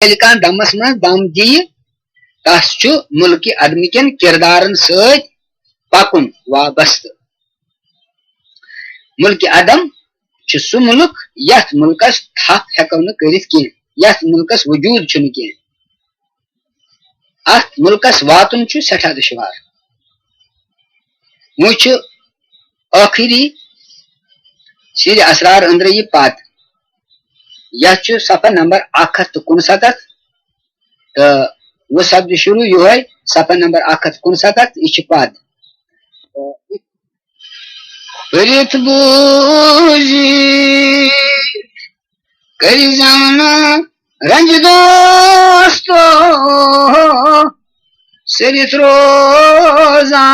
دمس من دم دی تس ملک عدم کن کردارن ست پکن وابستہ ملک عدم سہ ملک یت ملکس تھپ ہیکو نکرت کی یت ملکس وجود چھن کی ات ملکس واتن سٹھا دشوار وچ آخری سیر اسرار اندر یہ پات یہ صفحہ نمبر 169 تو وہ سبد شروع یہ ہے صفحہ نمبر 169 یہ پات پرت بوزی کری زمنا رنج دوستو سرت روزان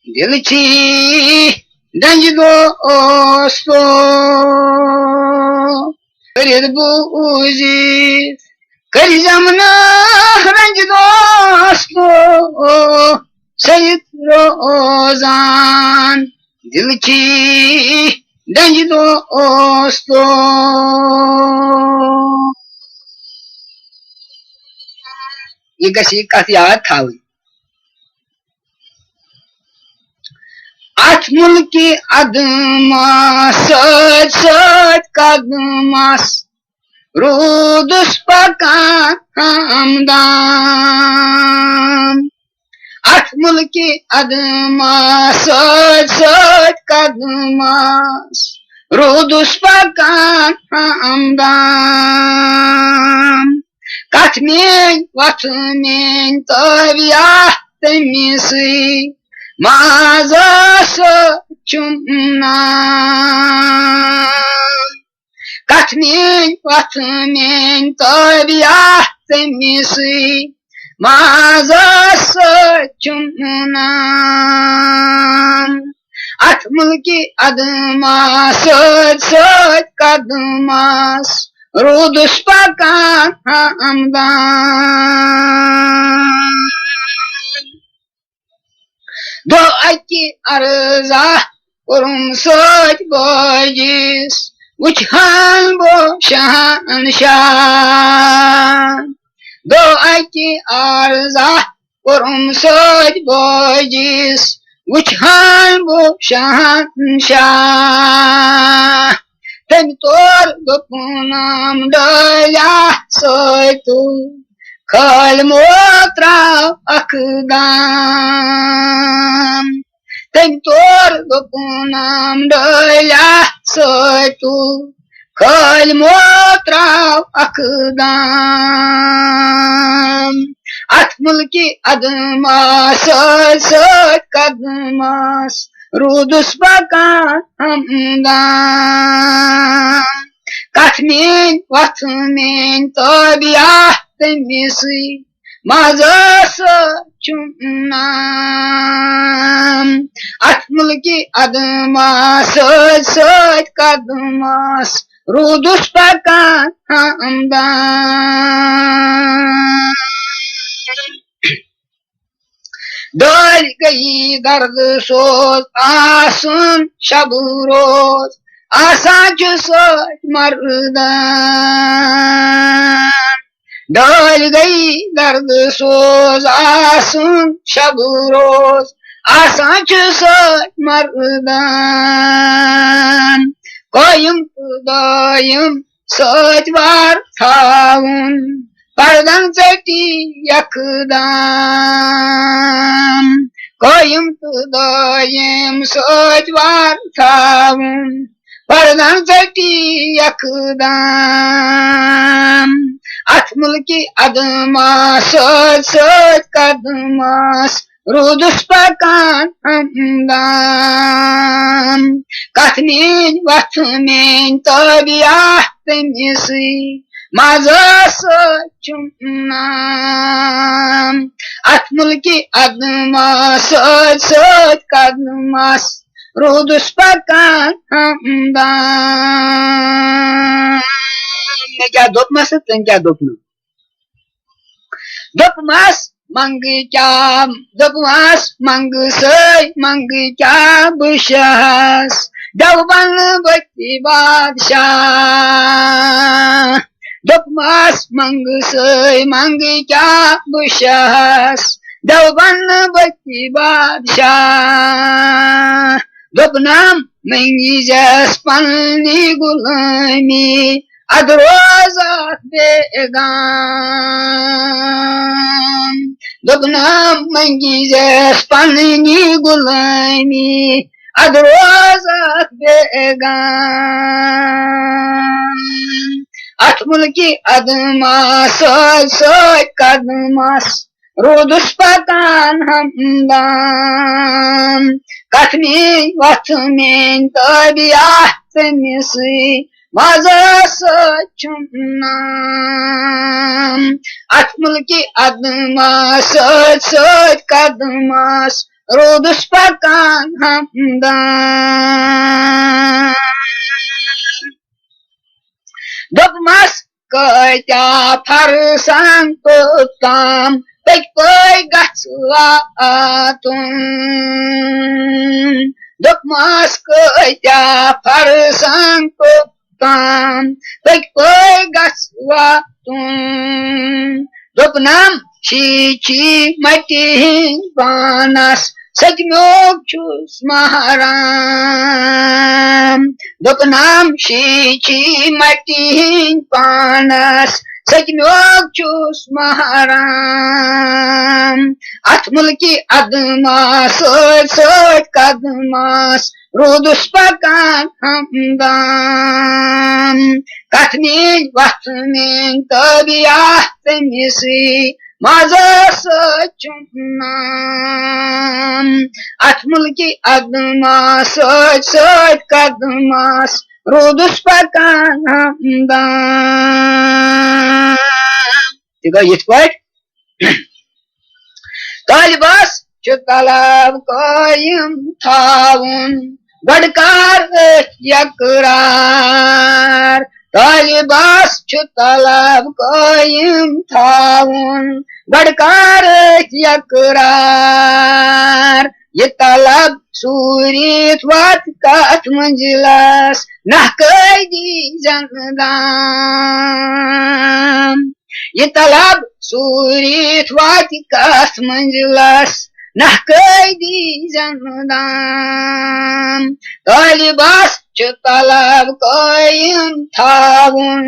دل چی رنج دوستو پرت بوزی کری زمنا رنج دوستو سرت روزان دل چی رنج دوستو یہ گسی کت یاد تھاوی ات ملکی عدماس سچ سچ قدماس رودس پکان ہمدان ات ملکی عدماس سچ سچ قدماس رودس پکان ہمدان کت مین وت مین تابیا تمسی مازس چمنان کت مین وت مین تابیا تمسی مازس چمنان ات ملکی عدماس سچ سچ قدماس رودس پکان ہمدان دو اکی ارزا کرم سچ بجس وچھان بو شہنشاہ دو اکی ارزا کرم سچ بجس وچھان بو شہنشاہ تم طور دپنام ڈالیا سوتو خال موتراو اقدام تم طور دپنام ڈالیا سوتو خال موتراو اقدام ات ملکی عدماس سچ سچ قدماس رودس پکان ہمدان کت مین وت مین تابیا تمسی مازس چمنان ات ملکی عدماس سچ سچ قدماس رودس پکان ہمدان دل گئی درد سوز آسن شب روز آسان سچ مردان ڈال گئی درد سوز آسن شب روز آسان سچ مردان قائم دائم سچ وار تھاون پردن ژٹی یکدام قائم دائم سچ وار تھاون پردن ژٹی یکدام ات ملکی عدماس سچ سچ قدماس رودس پکان ہمدان کت مین وت مین تابیا تمسی مازس چمنان ات ملکی عدماس سچ سچ قدماس رودس پکان ہمدان میں کیا دپمس تم کیا دپن دپمس منگ کیا دپمس منگ سی منگ کیا بشہس دو بن بتی بادشاہ دوٚپمَس منٛگہٕ منٛگہٕ کیٛاہ بہٕ شاہس دوٚپن بٔتی بادشاہ دوٚپنم منٛگیٖزٮ۪س پننہِ غُلٲمی اَدٕ روز اَتھ بیگام دوٚپنم منٛگیٖزٮ۪س پننہِ غُلٲمی اَدٕ روز اَتھ بیگام اَتھ مُلکہِ اَدمس سۭتۍ سۭتۍ قدمس روٗدُس پکان ہمدان کتھ میٛٲنۍ وَتھ میٛٲنۍ تٲبیات تٔمِسٕے مزس سۭتۍ چھُم نام اَتھ مُلکہِ اَدمس سۭتۍ سۭتۍ قدمس روٗدُس پکان ہمدان دوٚپمَس کۭتیاہ فرسنگ توٚتام پٔکۍ پٔکۍ گژھِ واتُن دوٚپمَس کۭتیاہ فرسنگ توٚتام پٔکۍ پٔکۍ گژھِ واتُن دوٚپنم شیٖچھی مٹی ہٕنٛدۍ پانس سٔتمیُک چھُس مہران دوٚپنم شیٖچھی مٹی ہٕنٛدۍ پانس سٔتمیُک چھُس مہران اَتھ مُلکہِ اَدمس سۭتۍ سۭتۍ قدمس روٗدُس پکان ہمدان کتھ میٛٲنۍ وَتھ میٛٲنۍ تٲبیات تٔمِسٕے مزس سۭتۍ چھُم نام اَتھ مُلکہِ اَدمس سۭتۍ سۭتۍ قدمس روٗدُس پکان ہمدان تہِ گوٚو یِتھ پٲٹھۍ طالبس چھُ طلب قٲیِم تھاوُن گۄڈٕ کر أتھۍ یقرار طالبس چھُ طلب قٲیِم تھاوُن گۄڈٕ کر أتھۍ یقرار یہِ طلب سوٗرِتھ وات کتھ منزلس نہ قٲدی زندان یہِ طلب سوٗرِتھ واتہِ کتھ منزلس نہ قٲدی زندان طالبس چھُ طلب قٲیِم تھاوُن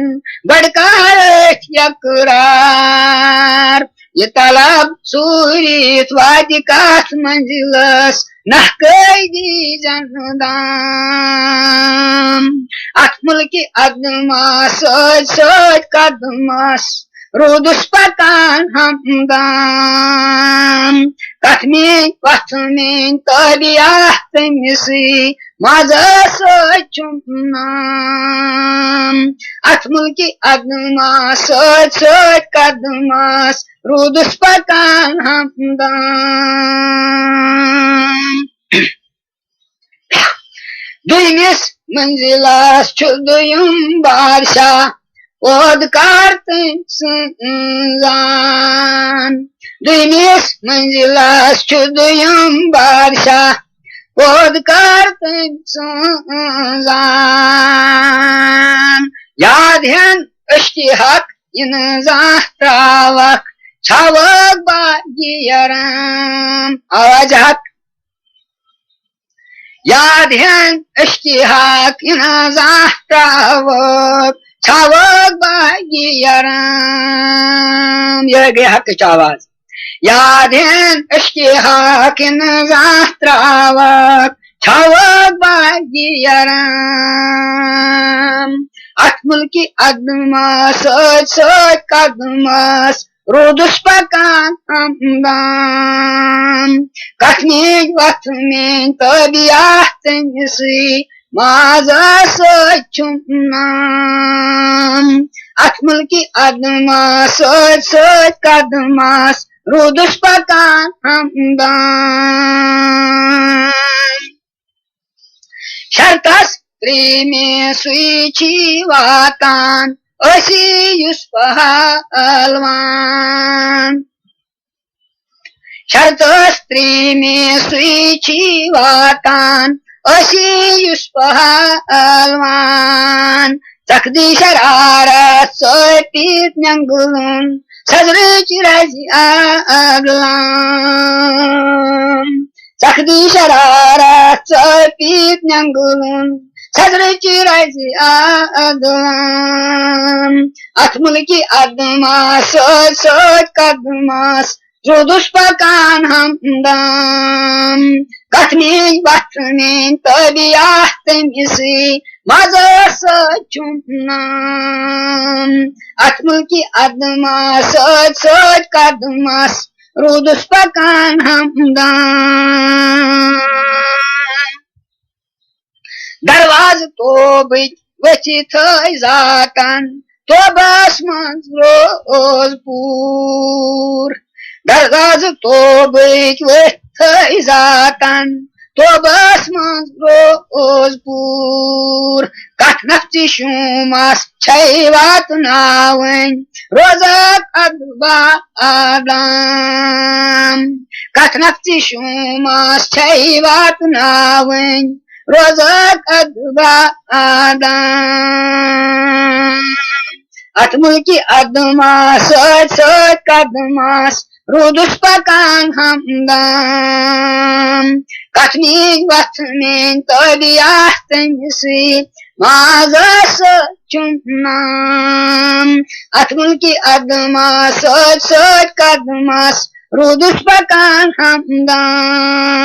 گۄڈٕ کر أتھۍ یقرار یہِ طلب سوٗرِتھ واتہِ کتھ منزلس نہ قٲدی زندان اَتھ مُلکہِ اَدمس سۭتۍ سۭتۍ قدمس روٗدُس پکان ہمدان کتھ میٛٲنۍ وَتھ میٛٲنۍ تٲبیات تٔمِسٕے مزس سۭتۍ چھُم نام اَتھ مُلکہِ اَدمس سۭتۍ سۭتۍ قدمس روٗدُس پکان ہمدان دوٚیمِس منزلس چھُ دوٚیِم بادشاہ پٲدٕ کر تٔمۍ سٕنٛزان دوٚیمِس منزلس چھُ دوٚیِم بادشاہ پٲدٕ کر تٔمۍ سٕنٛزان یاد ہٮ۪ن اشتِحق یہِ نہٕ زانٛہہ تراوکھ چھاوکھ باغیران آواز حق یاد ہٮ۪ن اشتِحق یہِ نہٕ زانٛہہ تراوکھ چھاوکھ باغیران یہِ گٔے حقٕچ آواز یاد ہٮ۪ن اشتِحق یہِ نہٕ زانٛہہ تراوکھ چھاوکھ باغیران اَتھ مُلکہِ اَدمس سۭتۍ سۭتۍ قدمس روٗدُس پکان ہمدان کتھ میٛٲنۍ وَتھ میٛٲنۍ تٲبیات تٔمِسٕے مزس سۭتۍ چھُم نام اَتھ مُلکہِ اَدمس سۭتۍ سۭتۍ قدمس روٗدُس پکان ہمدان شرطس ترٛیٚیمہِ سُے چھِ واتان أسی یُس پہلوان شرطس ترٛیٚیمہِ سُے چھِ واتان أسی یُس پہلوان سخدی شرارت سوپیت ننگلون سزرچ رازی آگلام سخدی شرارت سوپیت ننگلون سزرچ رازی آگلام اتملکی ادماس سوچ قدماس رودش پکان همدم قطمین بطمین طبیعت تمیسی مزاس چونم اتملکی ادماس سوچ قدماس رودش پکان همدم درواز تو بیت وچی تھای زاتن تو باس منز روز پور درواز تو بیت وچی زاتن تو باس منز روز پور کت نفتی شوماس چای وات ناوین روزک ادبا آدم کت نفتی شوماس چای وات ناوین روزک ادبا آدم اتملکی ادماس سوچ قدماس رودش پکان همدم قطمین بطمین طبیعت تمیسی مازاس چونم اتملکی ادماس سوچ قدماس رودش پکان همدم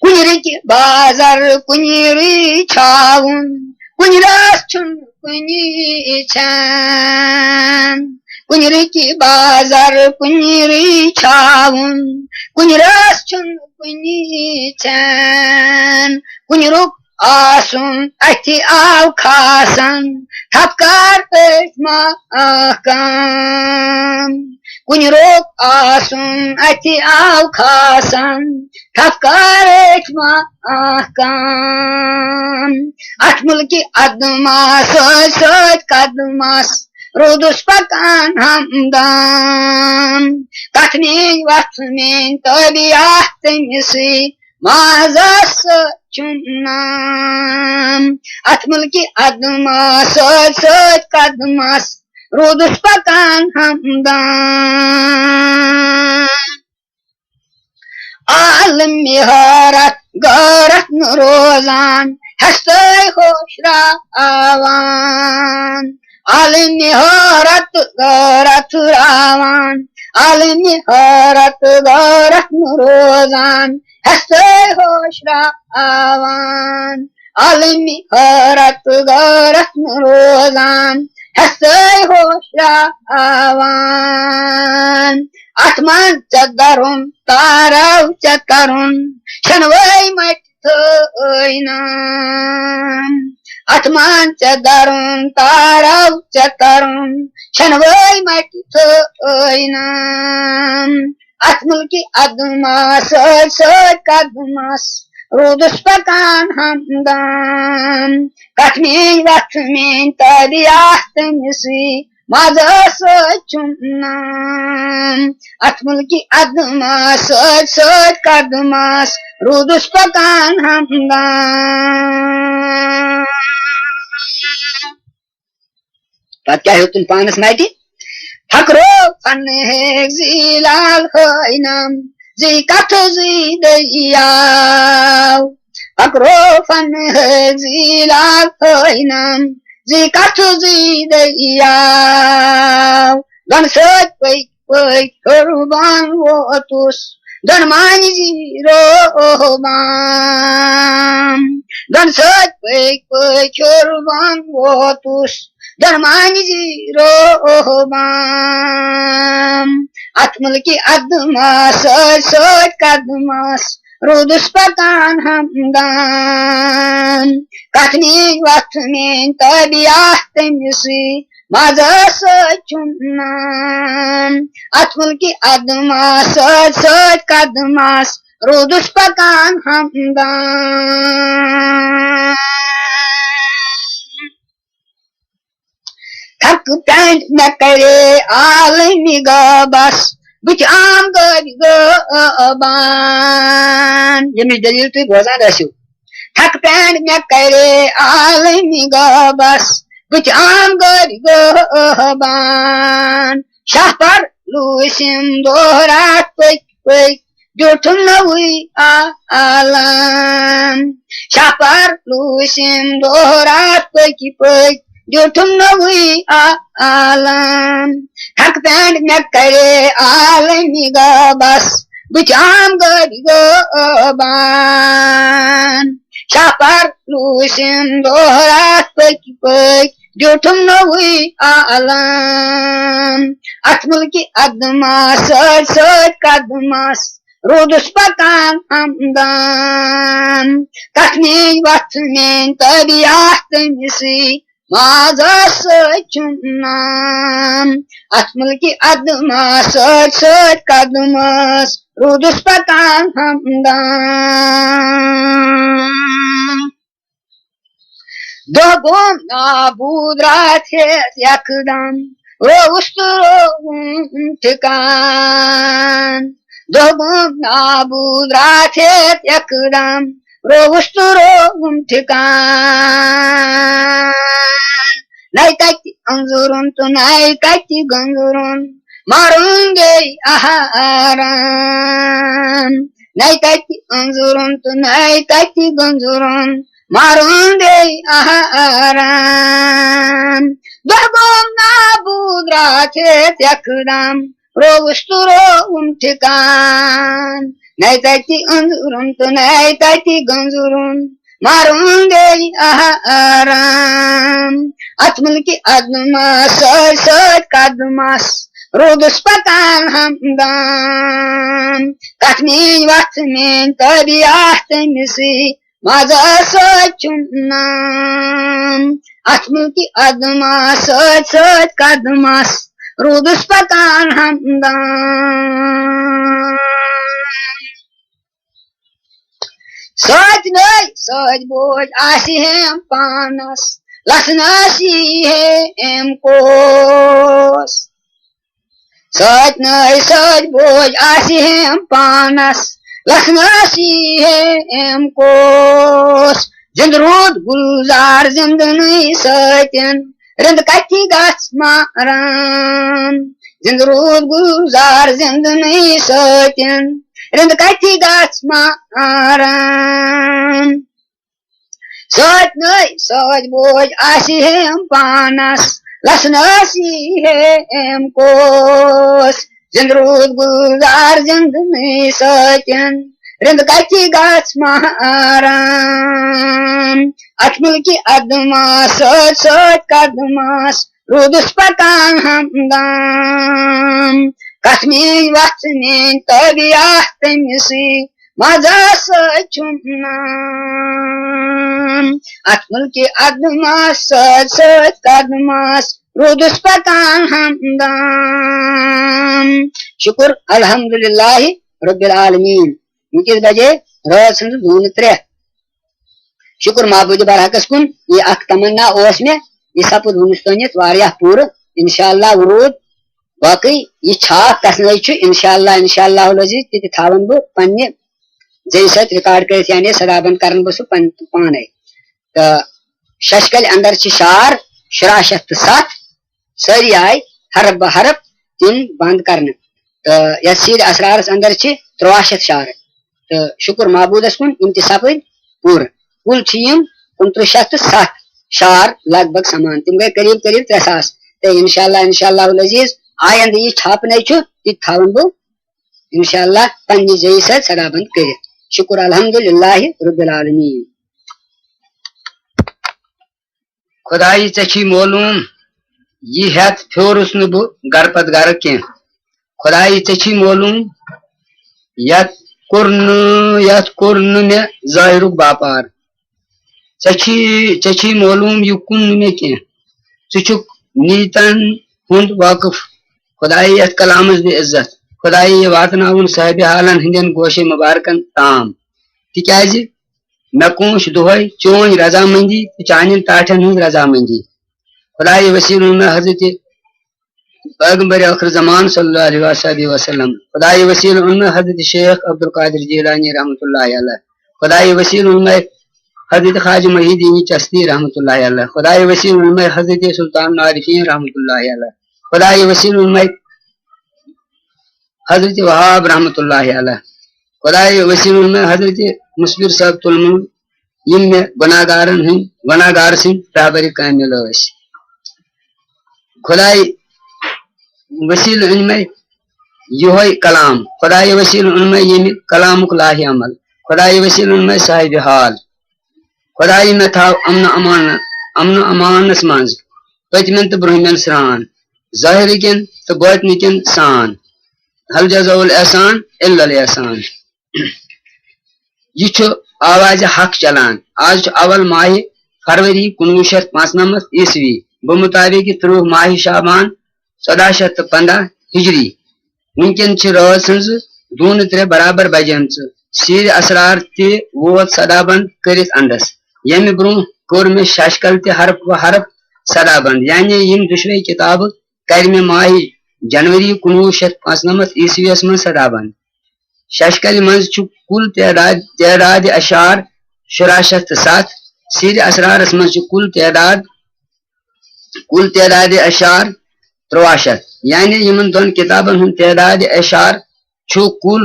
کنیرکی بازار کنیری چاون کنیراس چون کنی چند کنیرکی بازار کنیری چاون کنیراس چون کنی چند کنیروک آسون اتی آو کاسن تپکار پیشما آکم کنیروک آسون اتی آو کاسن تفکار ایچما آکم اتملکی ادماس سوچ قدماس رودش پکان همدم قطمین وطمین طبیعت تمیسی مازاس چونم اتملکی ادماس سوچ قدماس رودش پکان همدم عالم مهارت غارت روزان هستی خوش روان عالم مهارت غارت روان عالم مهارت غارت روزان هستی خوش روان عالم مهارت غارت روزان هستی خوش روان اتمان چدرون تارو چترون شنوی مت تینم اتمان چدرون تارو چترون شنوی مت تینم اتملکی ادماس سوچ قدماس رودش پکان همدم قطمین وطمین طبیعت تمیسی مازاس چونم اتملکی ادماس سوچ قدماس رودش پکان همدم پت کیا ہے تم پانس مائٹی فکرو فن ہے زیلال خینم زی کت زی دیاو فکرو فن ہے زیلال خینم زی کت زی دیاو دن سوچ پیک پیک قربان واتوس دن مانی زی روبان دن سوچ پیک پیک قربان واتوس درمانی زی روبان اتملکی ادماس سوچ قدماس رودش پکان همدم قطمین وطمین طبیعت تمیسی مازاس چونم اتملکی ادماس سوچ قدماس رودش پکان همدم تھک پینٹ نہ کرے عالمی گابس بچ عام گابان یہ میری دلیل تھی بوزان رسیو تھک پینڈ مے کرے عالمی گبس بت عام گری گبان شاہ پر لوسم دورات پک پک جوٹھم نوئی عالم شاہ پر لوسم دورات پک پک جوٹھم نوئی عالم تھک پینڈ مے کرے عالمی گبس بت عام گری گبان شاہ پر لوسم دورات پک پک جوٹھم نوئی عالم ات ملکی ادماس سۭتۍ سۭتۍ قدمس روٗدُس پکان ہمدان کتھ میٲنۍ وتھ میٲنۍ طبیعت تٔمسٕے مازس سۭتۍ چھُم نام ات ملکی ادماس سۭتۍ سۭتۍ قدمس روٗدُس پکان ہمدان دۄہ گوٚو نابوٗد راتھ ہیٚتھ یکدم رووُس تہٕ رووُم ٹھِکان دۄہ گوٚو نابوٗد راتھ ہیٚتھ یکدم رووُس تہٕ رووُم ٹھِکان نَے کتہِ أنٛزرُن تہٕ نَے کتہِ گنٛزرُن مرُن گٔے آرام نَے کتہِ أنٛزرُن تہٕ نَے کتہِ گنٛزرُن مرُن گٔے آرام دۄہ گوٚو نابوٗد راتھ ہیٚتھ یکدم رووُس تہٕ رووُم ٹھِکان نَے کتہِ أنٛزرُن تہٕ نَے کتہِ گنٛزرُن مرُن گٔے آرام ات ملکی ادمس سۭتۍ سۭتۍ قدمس روٗدُس پکان ہمدان کتھ میٲنۍ وتھ میٲنۍ طبیعت تٔمسٕے مازس سۭتۍ چھُم نام ات ملکی ادمس سۭتۍ سۭتۍ قدمس روٗدُس پکان ہمدان سۭتۍ نٔے سۭتۍ بوج آسہِ ہم پانس لژھنس یی ہے ایم کوس سۭتۍ نٔے سۭتۍ بوج آسہِ ہم پانس لژھنس یی ہے ایم کوس زِندٕ روٗد گُلزار زِندنٕے سۭتٮ۪ن رِنٛد کتہِ گژھ ماران زِندٕ روٗد گُلزار زِندنٕے سۭتٮ۪ن رِنٛد کتہِ گژھ ماران سۭتۍ نٔے سۭتۍ بوج آسہِ ہم پانس لژھنس یی ہے ایم کوس زِندٕ روٗد گُلزار زِندنٕے سۭتٮ۪ن رِنٛد کتہِ گژھ ماران ات ملکی ادمس سۭتۍ سۭتۍ قدمس روٗدُس پکان ہمدان کتھ میٲنۍ وتھ میٲنۍ طبیعت تٔمسٕے مازس سۭتۍ چھُم نام ات ملکی ادمس سۭتۍ سۭتۍ قدمس روٗدُس پکان ہمدان شکر الحمدللہ رب العالمین ونکس بجے رات سن 2:03 شکر محبوب برحقس کن یہ اخ تمنا اوس مے یہ سپد ونس تانیت واریاہ پور انشاءاللہ ورود باقی یہ چھاپ تسنے انشاءاللہ العزیز تہ تھاون بہ پنہ زی ست ریکارڈ کرت یعنی صدابند کرن بہ سہ پانے تو ششکل اندر شعر 67 ساری آئی حرف بہ حرف تم بند کرنے تو یت سید اسرارس اندر 63 شعر تو شکر معبودس کن یم تہ سپد پور کل 2907 شعر لگ بھگ سمان تم گئی قریب 300 تو انشاءاللہ العزیز آئند یہ چھاپنے تہ تھاون بہ انشاءاللہ پنہ ذریعہ ست صدابند کرت شکر الحمدللہ رب العالمین خدائی ژےٚ معلوم یہ ہیت پھیورس نہ بہ گر پت گر کی خدائی ژےٚ معلوم یت کور مے ظاہرک باپار ژےٚ معلوم یہ کن مے کی ژٕ نیتن ہند واقف خدائی یت کلامس دِ عزت خدائی یہ واتناون صاحب حالن ہندین گوشے مبارکن تام تکیازِ مے کونش دہے چون رضامندی تو چانن تاٹھن ہند رضامندی خدائی وسیل میں حضرت پیغمبر آخر زمان صلی اللہ علیہ وسلم خدائی وسیل میں حضرت شیخ عبدالقادر جیلانی رحمۃ اللہ علیہ خدائی وسیل میں حضرت خواجہ محی الدین چشتی رحمۃ اللہ علیہ، خدائے وسیع علم حضرت سلطان عارفین رحمۃ اللہ علیہ، خدائے وسیع علم حضرت وہاب رحمۃ اللہ علیہ، خدائے وسیع علم حضرت مصبر صاحب تلمون یم میں گناہگار سن رہبری کامل ٲسۍ، خدائے وسیع علم یہ کلام، خدائے وسیع علم یم کلامک لاہ عمل، خدائے وسیع علم صاحب حال، خدائے میں تھاو امن امانس منز پتمن تو برہمن سران، ظاہر کن تو باطن کن سان، حل جزاء الاحسان الا الاحسان۔ یہ آواز حق چلان، آج اول ماہ فروری 1995 عیسوی بمطابق 30 ماہ شعبان 1415 ہجری، ونکن رات سنز 2:03 برابر بجن سیر اسرار تہ ووت صدا بند کرت اندس، یم برون کور میں ششکل تہ حرف و حرف صدا بند، یعنی یم دشوے کتاب کر میں ماہ جنوری 1995 عیسوی من صدا بند۔ ششکل منز کل تعداد اشعار 67، سیر اسرارس من کل تعداد اشعار 63، یعنی یمن دون کتابن ہند تعداد اشعار کل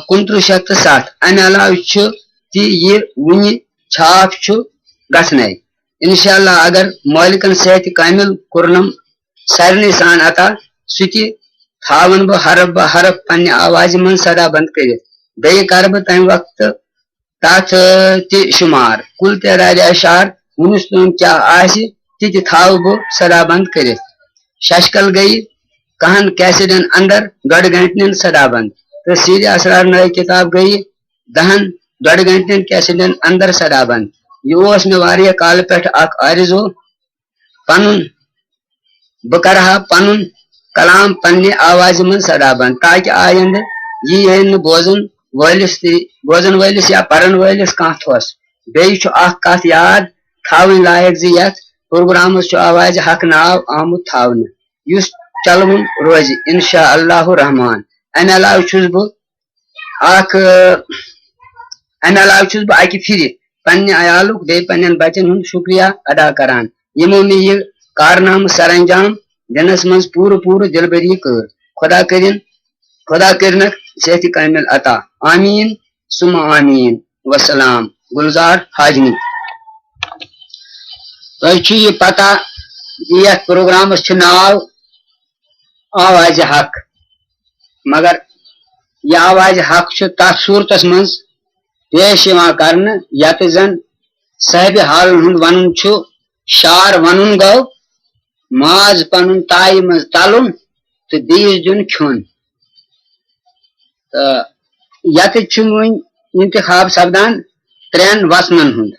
2960۔ امہ علاوہ تہ یہ ون چھاپ گھنے، انشاءاللہ اگر مالکن صحت کامل کورنم سارنی سان عطا، سہ تہ تھاون بہ حرف پنہ آواز من صدا بند کرت، بیٚیہِ کرٕ بہٕ تمہ وقت تتھ تہ شمار، کل تعداد اشعار ونس تام کیا آسہِ تہ تھاو بہ صدا بند کرت۔ ششکل گئی 10 کیسٹن اندر 1.5 گھنٹن صدا بند، تو سیر اسرار نئے کتاب گئی 10.5 گھنٹن کیسٹن اندر صدا بند۔ یہ اس میں واریاہ کال پہ اخ آرزو بہ کرہا پنن کلام پنہ آواز من صدا بند، تاکہ آئند یہ بوزن ولس یا پرن ولس کان تھوس۔ بیٚیہِ چھُ اخ کتھ یاد تھاوٕنۍ لائق زِ یتھ پروگرامس چھُ آواز حق ناو آمُت تھاونہٕ، یُس چلوُن روزِ انشاء اللہ الرحمان۔ امہ علاوہ چھُس بہٕ اکہ پھر پننہ عیالُک بیٚیہِ پننٮ۪ن بچن ہُنٛد شکریہ ادا کران یمو مےٚ یہ کارنامہ سر انجام دنس منٛز پورٕ دلبری کٔر۔ خدا کرنک صحت کامل عطا، آمین ثم آمین۔ وسلام، گلزار حاجنی۔ تۄہہِ چھُ یہ پتہ یتھ پروگرامس چھُ ناو آواز حق، مگر یہ آواز حق چھُ تتھ صورتس منٛز پیش یوان کرنہٕ یتھ زن صاحب حالن ہُنٛد ونُن چھُ شار ونُن گوٚو ماز پنُن تایہِ منٛز تلُن تہٕ بیٚیِس دیُن کھیوٚن۔ یتھ چھُ وۄنۍ انتخاب سپدان 3 وسنن ہُنٛد،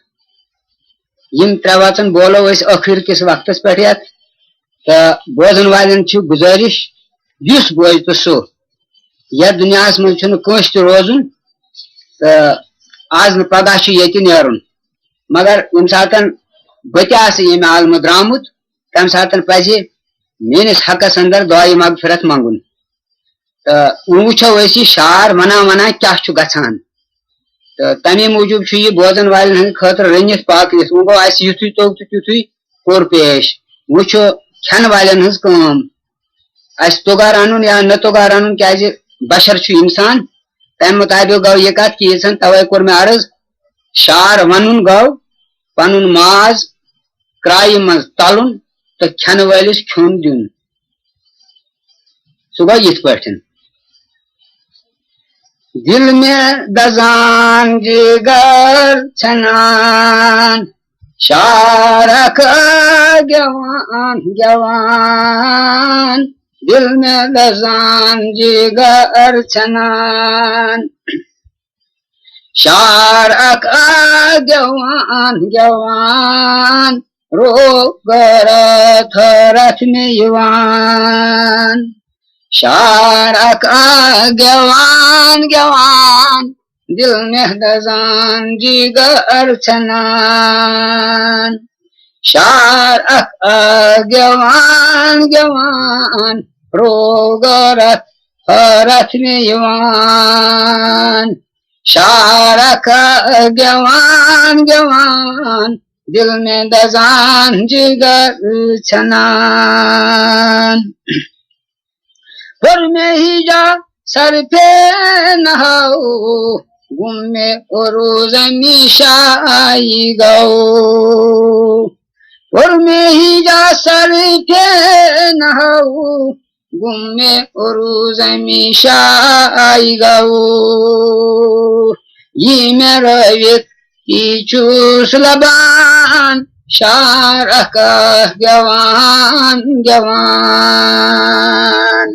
یم 3 وچن بولو أسۍ ٲخر کس وقتس پٮ۪ٹھ یتھ، تہٕ بوزن والٮ۪ن چھُ گزٲرش یُس بوزِ تہٕ سُہ، یتھ دنیاہس منٛز چھُنہٕ کٲنٛسہِ تہِ روزُن تہٕ آز نہٕ پگاہ چھُ ییٚتہِ نیرُن، مگر ییٚمہِ ساتن بہٕ تہِ آسہٕ ییٚمہِ عالمہٕ درامُت تمہِ ساتن پزِ میٲنِس حقس اندر دعایہِ مغفرت منگُن۔ تہٕ وۄنۍ وٕچھو أسۍ یہِ شعار ونان کیاہ چھُ گژھان، تہٕ تمی موٗجوٗب چھُ یہِ بوزن والٮ۪ن ہٕنٛدِ خٲطرٕ رٔنِتھ پاکوِتھ، وۄنۍ گوٚو اسہِ یُتھُے توٚگ تہٕ تیُتھُے کوٚر پیش۔ وۄنۍ چھُ کھٮ۪ن والٮ۪ن ہٕنٛز کٲم، اسہِ توٚگا رنُن یا نہ توٚگا رنُن، کیازِ بشر چھُ انسان، تمہِ مطابق گوٚو یہِ کتھ کہ ییٖژن توے کوٚر مےٚ عرض شعار ونُن گوٚو پنُن ماز کرایہِ منٛز تلُن تہٕ کھٮ۪نہٕ وٲلِس کھیوٚن دیُن، سُہ گوٚو یِتھ پٲٹھۍ۔ دل میں دزان جگر چھنان شارک گوان، دل میں دزان جگر چھنان شارک گوان، روغرت رتھ میں یوان، شارک گوان دل میں دزان جگر چھنان، شارک گوان روغرت رتھ میں یوان، شارخ گوان گوان دل میں دزان جگر چھنان پر میں ہی جا سر پہ نہاؤ گم میں عروج میشا آئی گو پر میں ہی جا سر پہ نہاؤ گم میں عروج میشا آئی گو یہ میں رویت کی چوس لبان شارخ گوان گوان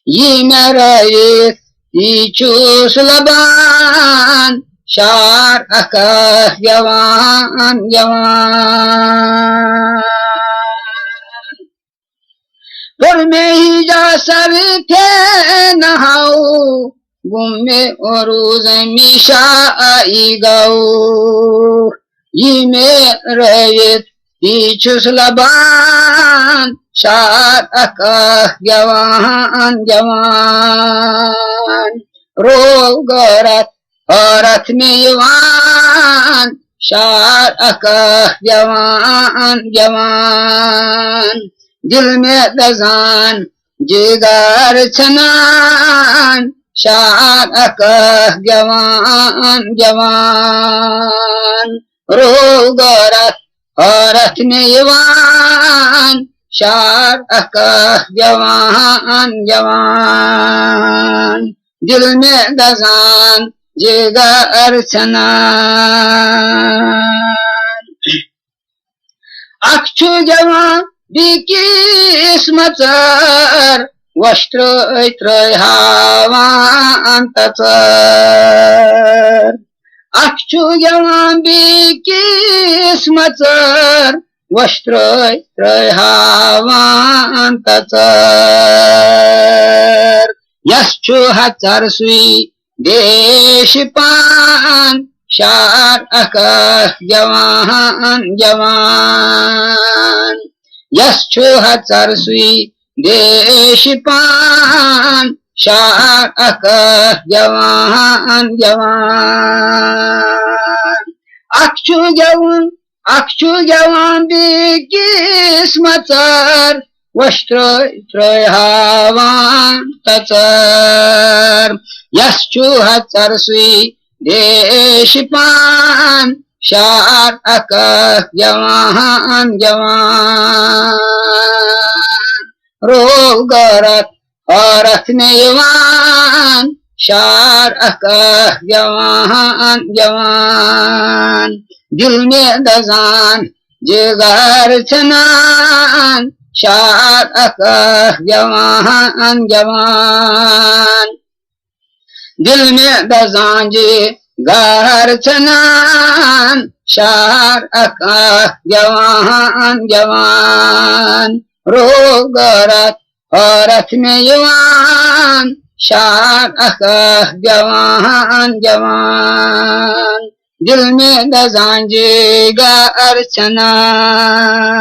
یہ میں رویت کی چوس لبان شارخ گوان گوان پر میں ہی جا سر پہ نہاؤ گم میں عروج میشا آئی گو یہ میں رویت پیچھس لبان شارخ گوان گوان رو گورت عورت میں یوان شارخ گوان گوان دل میں دزان جگر چھنان شارخ گوان گوان رو گورت عورت میں یوان شارخ گوان گوان دل میں دزان جگر چھنان اکچھو جوان قسمتر وشتر ہاوان تچر اکچھو جوان قسمتر وشتر ہاوان تچر یس چھو ہچر سوی دیش پان شارخ گوان گوان یس چھو ہچر سوی دیش پان شارخ گوان گوان اکچھو جوان قسمتر وشتر ہاوان تچر یس چھو ہچر سوی دیش پان شارخ گوان گوان رو گورت عورت میں یوان شارخ گوان گوان دل میں دزان جگر چھنان شارخ گوان گوان دل میں دزان جگر چھنان شارخ گوان گوان رو گورت عورت میں یوان شارخ گوان گوان دل میں دزان جگر چھنان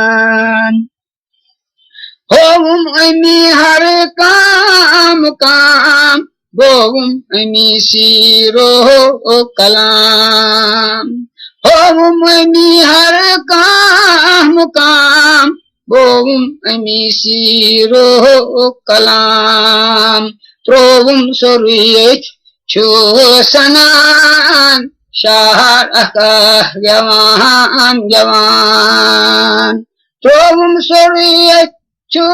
ہوم امی ہر کام کام گوم امی سیرو کلام ہوم امی ہر کام کام گوم امی سیرو کلام تروم سوریت چھو سنان شارخ گوان گوان تروم سوریت چھو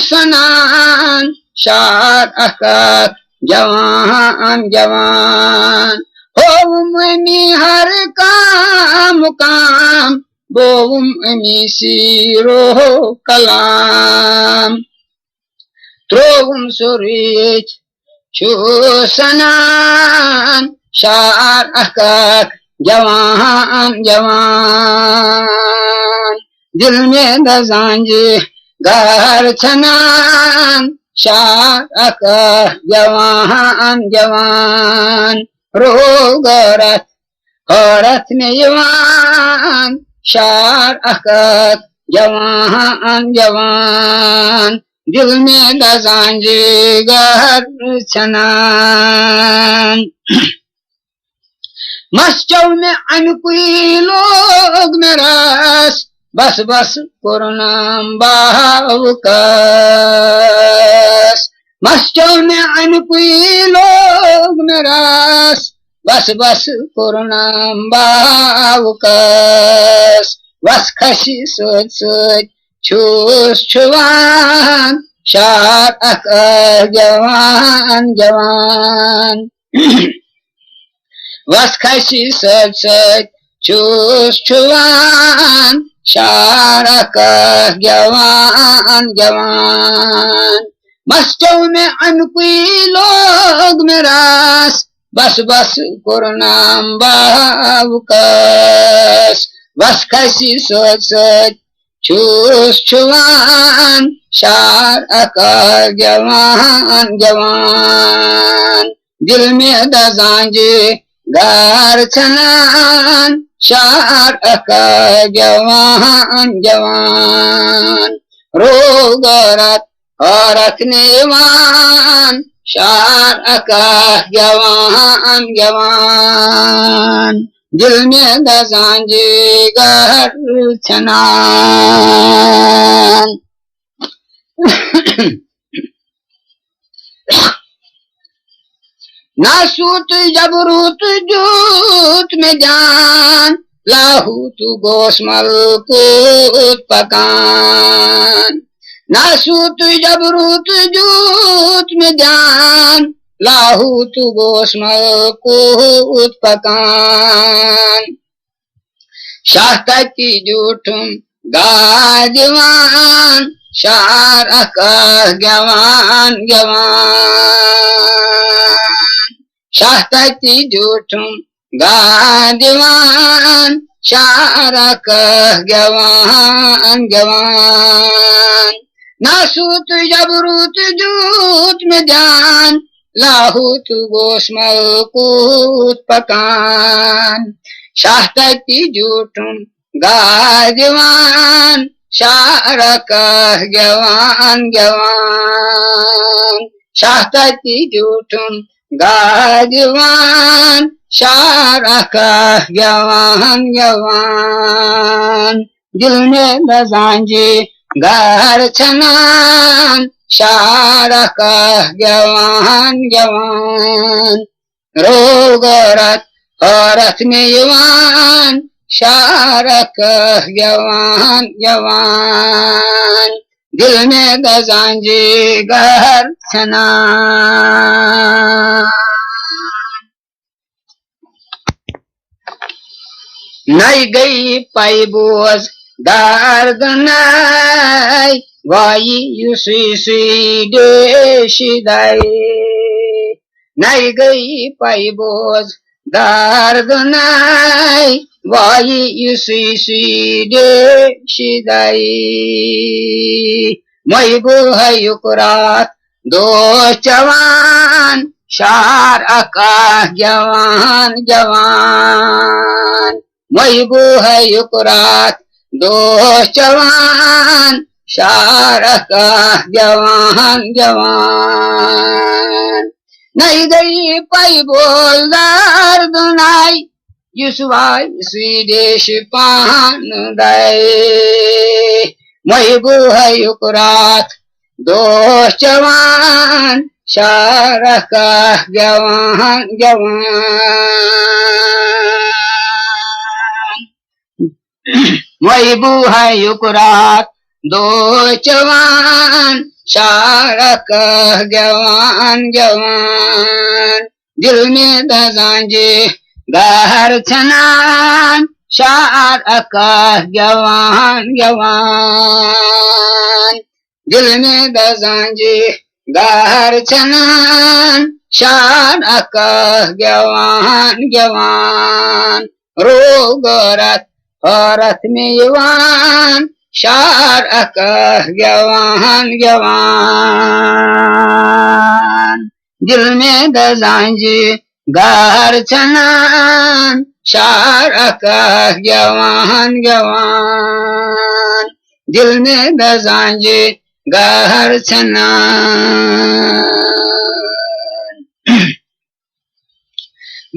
سنان شارخ گوان گوان ہوم امی ہر کام کام گوم امی سیرو کلام تروم سوریت چھو سنان شارخ گوان گوان دل میں دزان جگر چھنان شارخ گوان گوان رو گورت عورت میں یوان شارخ گوان گوان دل میں دزان جگر چھنان مسجو میں انکوئی لوگ میراس بس بس کرنام باوکاس مسجو میں انکوئی لوگ میراس بس بس کرنام باوکاس بس کھسی سوچ سوچ چھوس چھوان شار اک جوان جوان وس کھسی سچ سچ چھوس چھوان شارک جوان جوان مسجو میں انکوئی لوگ میراس بس بس کرنام باوکاس وس کھسی سچ سچ چھوس چھوان شارک جوان جوان دل میں دزانجے گار چھنان شار اکا جوان جوان روگرت عورت نیوان شار اکا جوان جوان دل میں دزانجے گار چھنان ناسوت جبروت جوت میں جان لاہوت گوش ملکوت پکان ناسوت جبروت جوت میں جان لاہوت گوش ملکوت پکان شاہ تکی جوٹم گاجوان شار اکا جوان جوان شاہ تکی جوٹم گاجوان شار اکا جوان جوان ناسوت جبروت جوت میں جان لاہوت گوش ملکوت پکان شاہ تکی جوٹم گاجوان شارک جوان جوان شاہ تکی جوٹم گاجوان شارک جوان جوان دل میں دزانجے گار چھنان شارک جوان جوان روگرت عورت میں یوان شارک جوان جوان دل میں دزانجے گار چھنان نئی گئی پائی بوز دارد نائی وائی یوسی سی دیشی دائی نئی گئی پائی بوز دارد نائی وائی یوسی سی دیشی دائی مئی بو ہے یکرات دو جوان شار اکا جوان جوان مئی بو ہے یکرات دو جوان شار اکا جوان جوان نئی گئی پائی بول دار دنائی یسوائی سی دیش پان دائی مئی بو ہے یکرات دو جوان شار اکا جوان جوان مئی بو ہے یکرات دو جوان شارک جوان جوان دل میں دزانجے گار چھنان شارک جوان جوان دل میں دزانجے گار چھنان شارک جوان جوان روگرت عورت میں یوان شارک جوان جوان دل میں دزانجے گار چھنان شارک جوان جوان دل میں دزانجے گار چھنان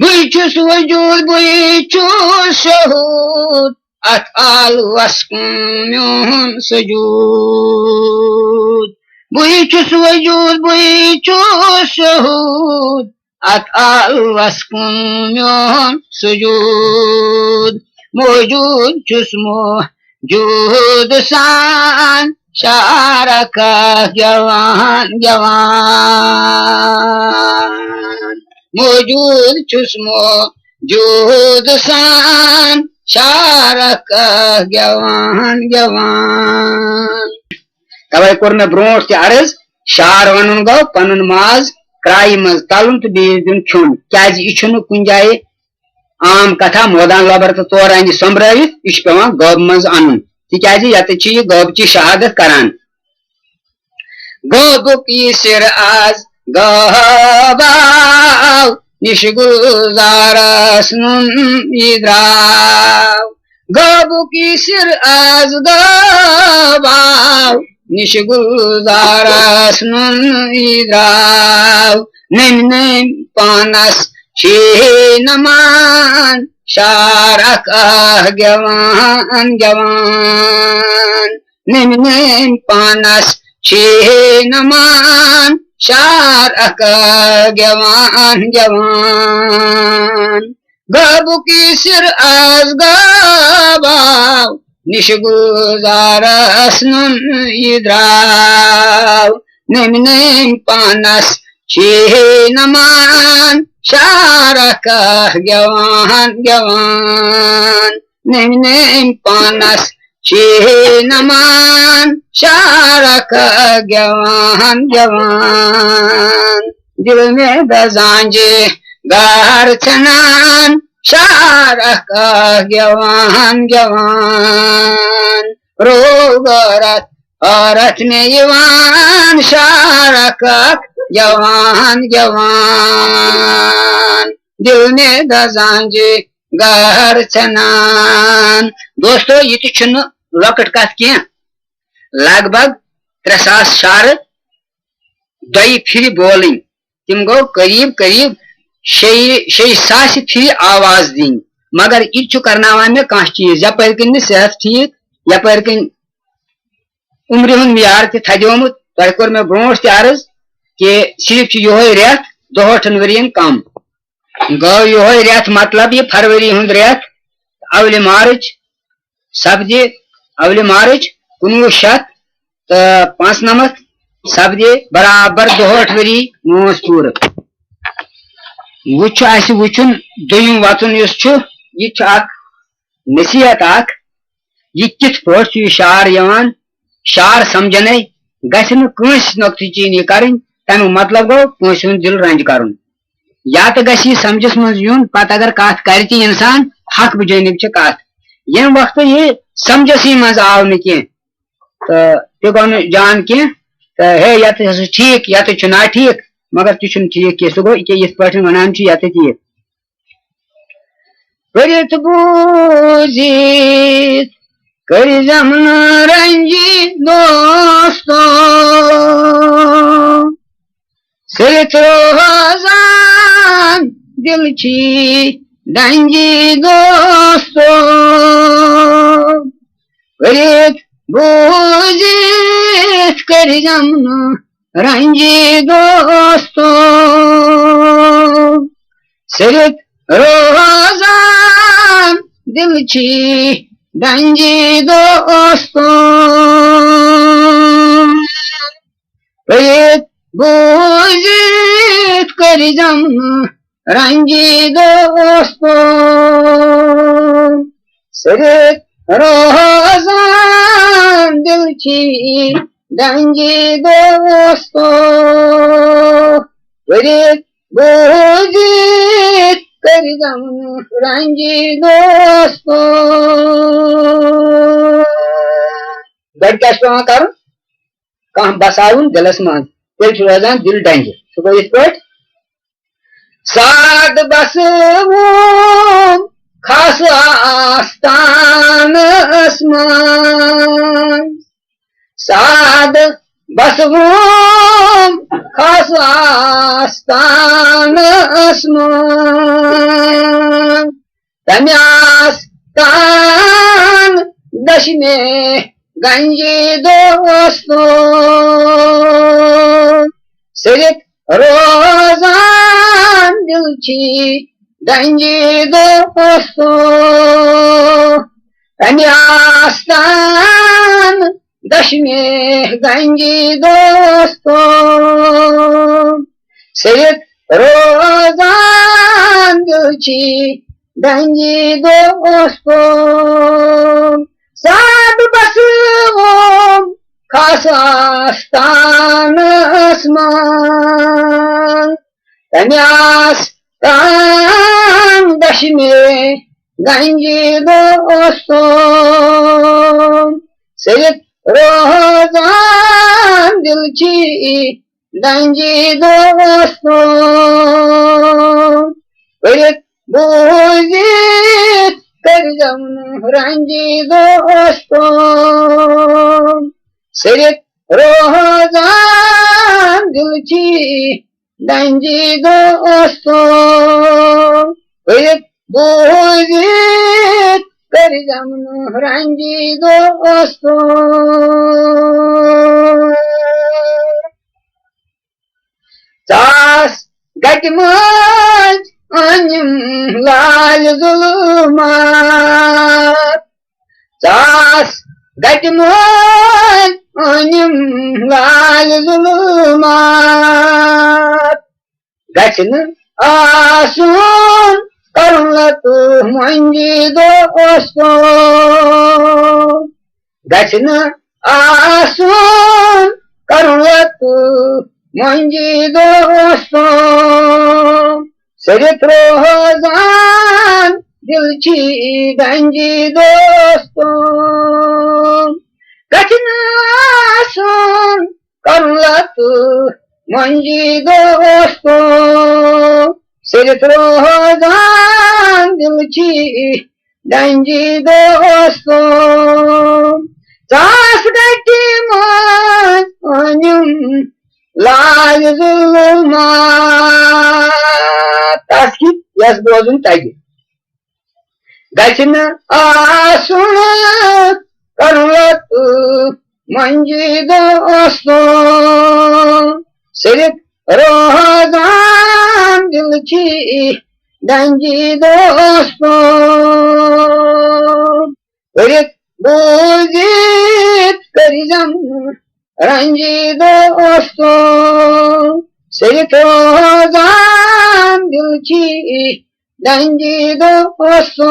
بہٕ چھُس وجوٗد بہٕ چھُس شہوٗد اتھ عالوس کُن میون سجوٗد بہٕ چھُس وجوٗد بہٕ چھُس شہوٗد اتھ عالوس کُن میون سجوٗد موجوٗد چھُس موجوٗد سان شارکا گٮ۪وان گٮ۪وان موجوٗد چھُس موجوٗد سان شارکا گٮ۪وان گٮ۪وان توے کوٚر مےٚ برونٛٹھ تہِ عرض شار وَنُن گوٚو پنُن ماز کرایہِ منٛز تلُن تہٕ بیٚیِس دیُن کھیوٚن کیازِ یہِ چھُنہٕ کُنہِ جایہِ عام کتھا مٲدان لبر تہٕ تورٕ انہِ سوٚمبرٲوِتھ یہِ چھُ پیوان گٲبہٕ منٛز انُن تِکیازِ یتٮ۪تھ چھِ یہِ گٲبچہِ شہادت کران گٲبُک یہِ سِر آز گٲباو نِش گُلزارس نُن یہِ درٛاو گٲبُک یہِ سِر آز گٲباو نِش گُلزارس نُن یہِ درٛاو نٔمۍ نٔمۍ پانس چھِ نمان شارک گٮ۪وان گٮ۪وان نٔمۍ نٔمۍ پانس چھِ نمان شارک گٮ۪وان گٮ۪وان گٲبُک یہِ سِر آز گٲباو نِش گُلزارس نُن یہِ درٛاو نٔمۍ نٔمۍ پانس چھِ نمان شارک گٮ۪وان گٮ۪وان نٔمۍ نٔمۍ پانس چھِ نمان شارک گٮ۪وان گٮ۪وان دِل مےٚ دزانجہِ گار ژھٕنان شارک گٮ۪وان گٮ۪وان روغرت عورت مےٚ یِوان شارک گٮ۪وان گٮ۪وان دِل مےٚ دزانجہِ گار ژھٕنان دوستو یہِ تہِ چھُنہٕ لۄکٕٹ کتھ کینٛہہ لگ بگ 3,000 شارٕ دۄیہِ پھِرِ بولٕنۍ تِم گوٚو قریٖب قریٖب 6,000 پھِرِ آواز دِنۍ مگر یہِ چھُ کرناوان مےٚ کانٛہہ چیٖز یپٲرۍ کِنۍ مےٚ صحت ٹھیٖک یپٲرۍ کِنۍ عمرِ ہُنٛد معیار تہِ تھدیومُت تۄہہِ کوٚر مےٚ برونٛٹھ تہِ عرض کہِ صرف چھُ یِہوے رٮ۪تھ 62 ؤرین کم گوٚو یِہوے رٮ۪تھ مطلب یہِ فروری ہُنٛد رٮ۪تھ اولہِ مارٕچ سپدِ اولہِ مارٕچ 1995 سپدِ برابر 62 ؤری موس پوٗرٕ وۄنۍ چھُ اَسہِ وٕچھُن دوٚیِم وَژُن یُس چھُ یہِ چھُ اکھ نصیحت اکھ یہِ کِتھ پٲٹھۍ چھُ یہِ شار یِوان شار سمجھنے گژھِ نہٕ کٲنٛسہِ نۄقطہٕ چیٖنی کَرٕنۍ تمیُک مطلب گوٚو کٲنٛسہِ ہُنٛد دِل رنج کَرُن یا تہٕ گژھِ یہِ سمجھس منٛز یُن پتہٕ اگر کتھ کرِ تہِ انسان حق بجٲنِب چھِ کتھ ییٚمہِ وقتہٕ یہِ سمجھسٕے منٛز آو نہٕ کینٛہہ تہٕ تہِ گوٚو نہٕ جان کینٛہہ تہٕ ہے یتھ ہسا ٹھیٖک یتھ چھُ نا ٹھیٖک مگر تہِ چھُنہٕ ٹھیٖک کینٛہہ سُہ گوٚو یِکے یِتھ پٲٹھۍ ونان چھُ یتھ یہِ پٔرِتھ بوٗزِتھ کٔرزٮ۪م نہٕ رنجی دوستو سٔرِتھ روزان دِلچی ڈنجی دوستو پٔرِتھ بوٗزِتھ کٔرزٮ۪م نہٕ رنجی دوستو سٔرِتھ روزان دِلچی ڈنجی دوستو پٔرِتھ بوٗزِتھ کٔرزٮ۪م نہٕ رنجی دوستو سٔرِتھ روزان دِلچی ڈنجی دوستو پٔرِتھ بوٗزِتھ کٔرزٮ۪م نہٕ رنجی دوستو گۄڈٕ کیٛاہ چھُ پیٚوان کرُن کانٛہہ بساوُن دِلس منٛز تیٚلہِ چھُ روزان دِل ڈنجہِ سُہ گوٚو یِتھ پٲٹھۍ ساد بسوم کھس آستانس منٛز ساد بسوم خاص آستانس من تمہِ آستان دشمے گنجی دوستو صرف روزان دل چھی گنجی دوستو تمہِ آستان دشمے گنجی دوستو صرف روزان دل چھی گنجی دوستو ساد بسوم خاص آستانس من تمہِ آستان دشمے گنجی دوستو صرف روزان دل چھی گنجی دوستو صرف بوزید کرزم رنجی دوستو صرف روزان دل چھی گنجی دوستو صرف بوزید کرزم رنجی دوستو ساس گٹ مج انم لال ظلمات ساس گٹ مج انم لال ظلمات گچن آسون کرلت منجی دوستو گچن آسون کرلت منجی دوستو صرف روزان دل چھی گنجی دوستو گچن آسون کرلت منجی دوستو صرف روزان دل چھی گنجی دوستو ساس گٹی من انم لال ظلمات تس کی یس بوزن تگہ گچن آسن کرلت منجی دوستو صرف روزان دل چھی گنجی دوستو صرف بوزید کرزم رنجی دوستو صرف روزان دل چھی گنجی دوستو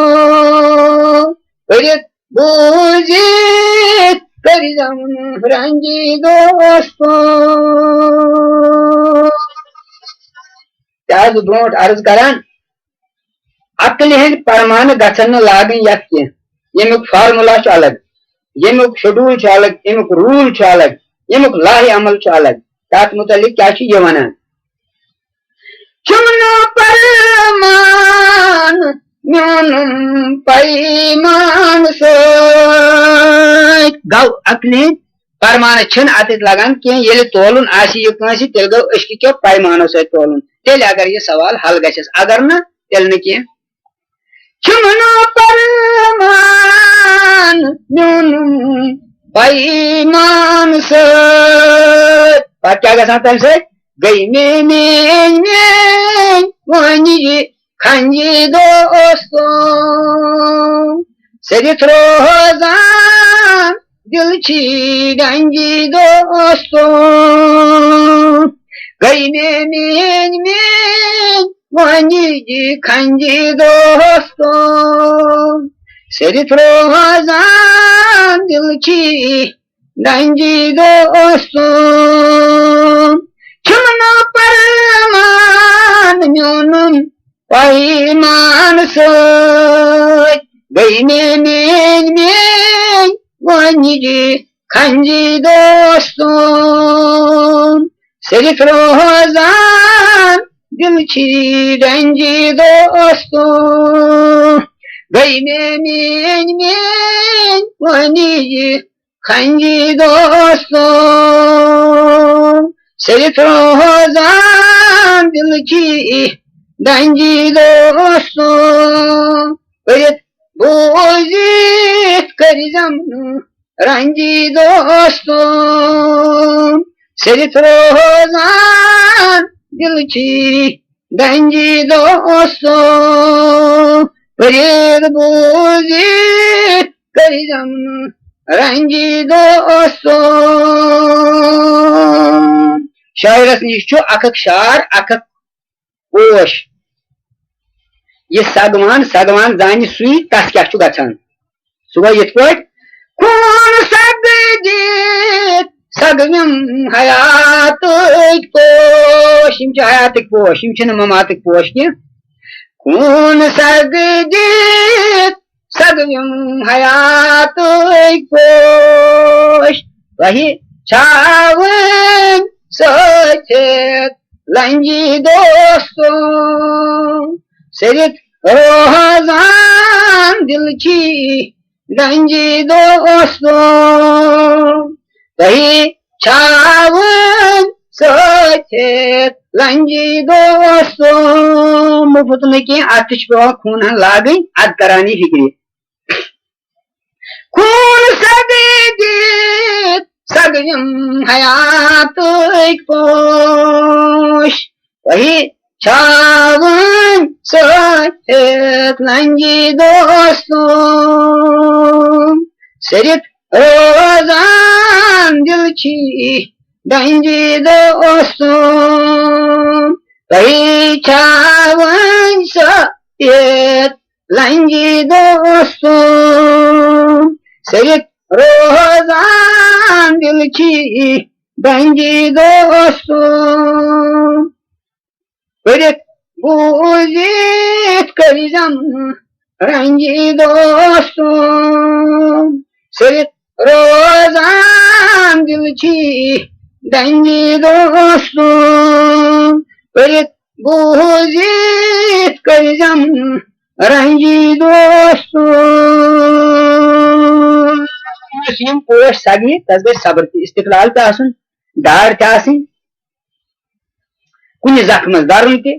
صرف بوزید کرزم رنجی دوستو تاز برونٹ عرض کران عقل ہند پرمانہ گھن لاگن یت کی یمیک فارمولا الگ یمیک شیڈول الگ یمیک رول الگ یمیک لاہ عمل الگ تات متعلق کیا یہ ونان چمنو پرمان میونم پیمان ست گو عقل ہند پرمانہ چھن اتت لگان کی یل تولن آسی یہ کنسی تیل گو اشکی کیو پیمانو سے تولن تیل اگر یہ سوال حل گھس اگر نا تیل نہ کی چمنو پرمان میونم پیمان ست پتہ کیا گژھان تمہ سۭتۍ گئی میٲنۍ وۄنۍ کھنجی دوستو صرف روزان دل چھی گنجی دوستو گئی میٲنۍ وۄنۍ کھنجی دوستو صرف روزان دل چھی گنجی دوستو چمنو پرمان میونم پیمان ست گئی میٲنۍ وۄنۍ کھنجی دوستو صرف روزان دل چھی گنجی دوستو گئی میٲنۍ وۄنۍ کھنجی دوستو سرت روزان دل کی ڈنجی دوستوں پرت بوزیت کریزم رنجی دوستوں سرت روزان دل کی ڈنجی دوستوں پرت بوزیت کریزم رنجی دوستوں شاعرس نش اک شعر اک پوش یہ سگوان سگوان زان سی تس کیا گھان سہ گو یت پہ خون سگدت سگوم حیات پوش حیات پوش مماتک پوش کی خون سگدت سگوم حیات پوش وہی چھاون سچت لنجی دوستوں سرت روزان دل کی ڈنجی دوستوں وہی چھاون سچت لنجی دوستوں مفت میں کی ات پہ خون لاگن اد کرانی فکری خون سگدت سگوم حیات پوش وہی چھاون سچت لنجی دوستوں سرت روزان دل کی ڈنجی دوستوں وہی چھاون سچت لنجی دوستوں سرت روزان دل کی ڈنجی دوستوں پرت بوزیت کریزم رنجی دوستوں سرت روزان دل کی ڈنجی دوستوں پرت بوزیت کریزم رنجی دوستوں پوش سگی تس گھر صبر تہ استقلال تہ آسن دار تہ آسن کن زخم درن تہ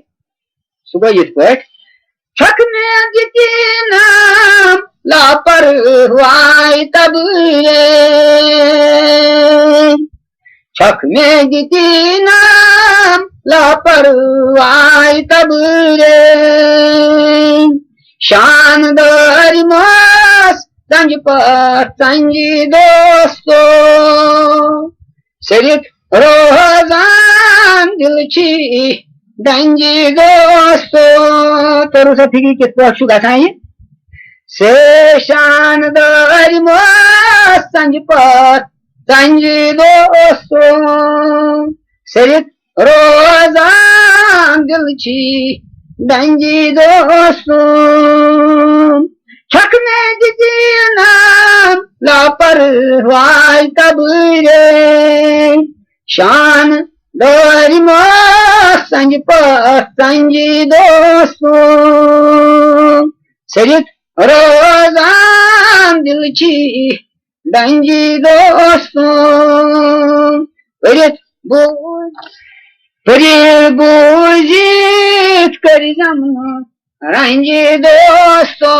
سہ گو یت پہ چھک میں دتی نام لاپرواہی تب چھک میں دتی نام لاپرواہی تب شاندار ماس سنج پر سنجی دوستوں سرت روزان دل کی ڈنجی دوستوں ترو سا فکر کت پہ گھان یہ سے شاندار ماس سنج پر سنجی دوستوں سرت روزان دل کی ڈنجی دوستوں چھک میں دتی نام لاپرواہی تب شان داری ماس سنج پر سنجی دوستوں سرت روزان دل کی ڈنجی دوستوں پرت بوزیت کریزم رنجی دوستوں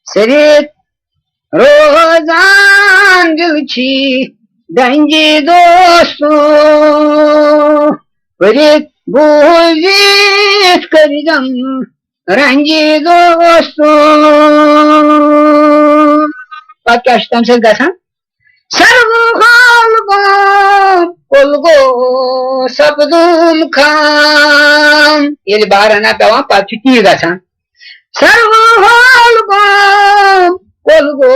سرت روزان دل کی ڈنجی دوستوں پرت بوزیت کریزم رنجی دوستوں پتہ کیا تمہ سۭتۍ گژھان سرو حال کل گو سپدوم خام یل بارنا پیوان پتہ تی گژھان سرو حال کل گو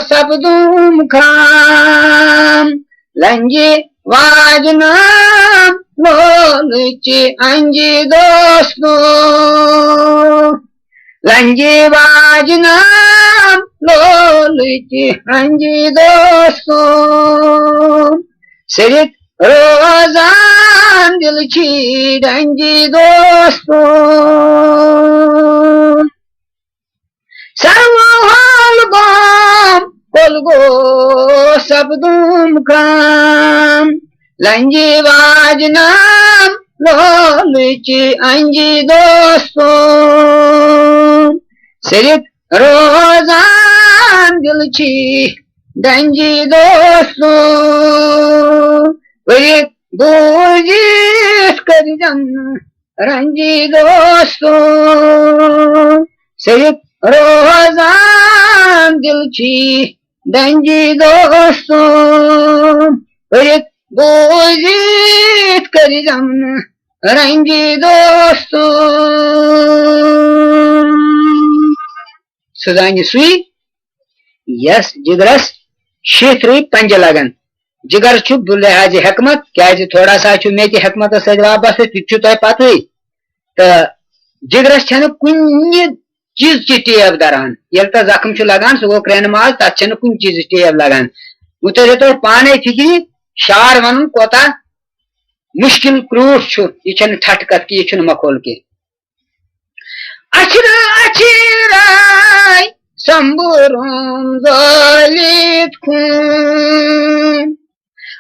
سپدوم خام لنجی واجنام لولچی انجی دوستوں لنجی واجنام لولچی انجی دوستوں سرت روزان دل کی ڈنجی دوستوں سرو حال کول گو سپدم کام لنجی واجنام لولچی انجی دوستو صرف روزان دلچی دنجی دوستو ورک بوجیت کرجم رنجی دوستو صرف روزان دلچی دنجی دوستو ورک بوجیت کرجم رنجی دوستو سدانہ سوی یس جگرس شیتری پنجہ لگان جگر بلحاظ حکمت کیا تھوڑا سا مے تہ حکمت ست وابستہ تہ تہ پتہ تو جگرس چھ کن چیز کی ٹیب دران یل تہ زخم لگان سہ گو کرین ماز تک چھ کن چیز ٹیب لگان وہ تھو تو پانے فکری شار ون کوتا مشکل کروٹ یہ ٹھٹ کت کہ یہ مکھول کی اچھر اچھرائی سمبرم زالت خون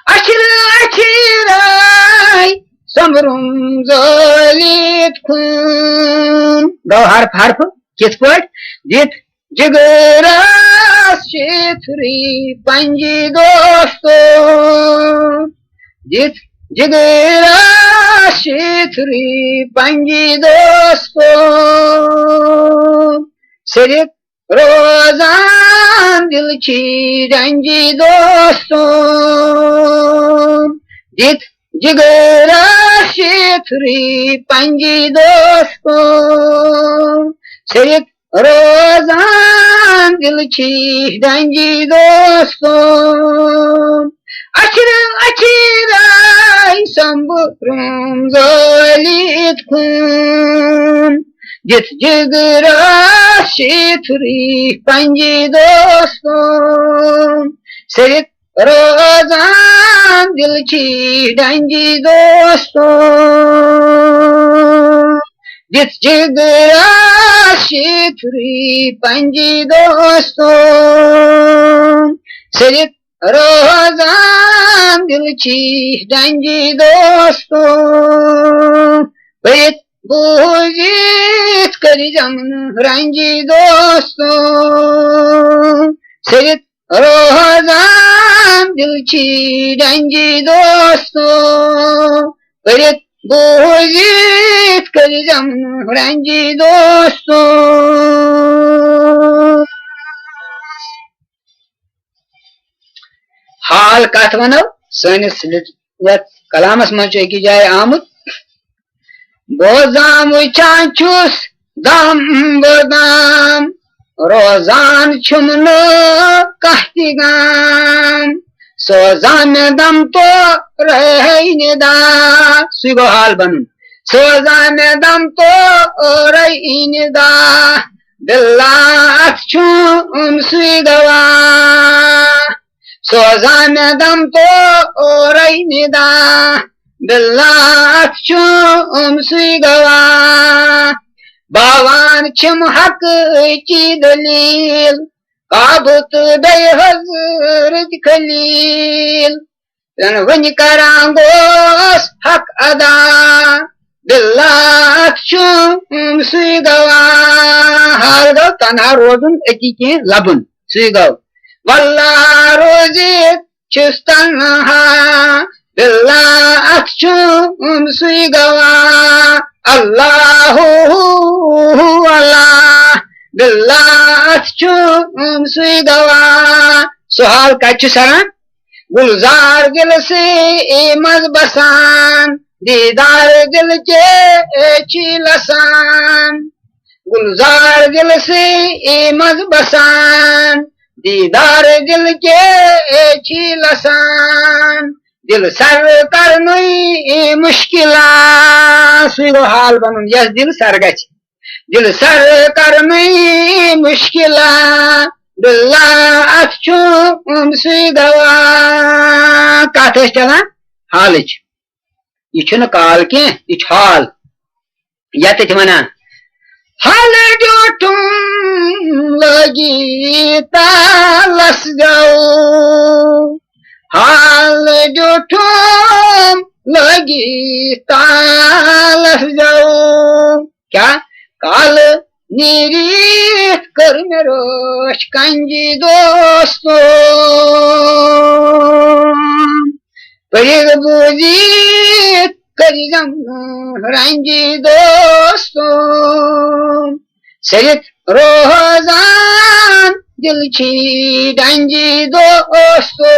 اچھر اچھرائی سمبرم زالت خون گو حرف حرف کت پٹ دت جگرس شیتری پنجی دوستو دت جگرس شیتری پنجی دوستو صرف روزان دلچی رنجی دوستو دت جگرس شیتری پنجی دوستو صرف روزان دلچی رنجی دوستو اچھر اچھرائی سمبرم زالت خون دت جگرس شیتری پنجی دوستو صرف روزان دلچی ڈنجی دوستو دت جگرس شیتری پنجی دوستو صرف روزان دلچی ڈنجی دوستو بیت بوجیت کری جمن رنجی دوستو صرف روزان دلچی ڈنجی دوستو بیت بوجیت کری جمن رنجی دوستو حال کت ونو سنس کلامس من اکی جائے آمت بوزام وچان چھس دم بدام روزان چھم نو کہتی گام سوزان دم تو رہی ندا سی گو حال بن سوزان دم تو رہی ندا دلات چھم سی گوا سوزان دم تو رہی ندا دلات چھم سی گوا باوان چھم حق چی دلیل قابط بے حضرت خلیل ون کران گوس حق ادا دلات چھم سی گوا حال گو تنہا روزن اکی کی لبن سی گو واللہ روزت چھس تنہا دلات چھم سی گوا اللہ اللہ دلات چھم سی گوا سہال کچھ سران گلزار دل سے مز بسان دیدار دل کے چی لسان گلزار دل سے مز بسان دیدار دل کے چی لسان دل سر کرنی مشکلات سو حال بنن یس دل سر گچ دل سر کرنی مشکلات دلات چھم سی گوا کت چلان حالچ یہ کال کی یہ حال یت ونان حل ڈیوٹھم لگی تالس جاؤ حال ڈیوٹھم لگی تالس جاؤ کیا کال نیریت کر میروش کنجی دوستو پریگ بوزیت کری زمن رنجی دوستو سرت روزان دل چھی ڈنجی دوستو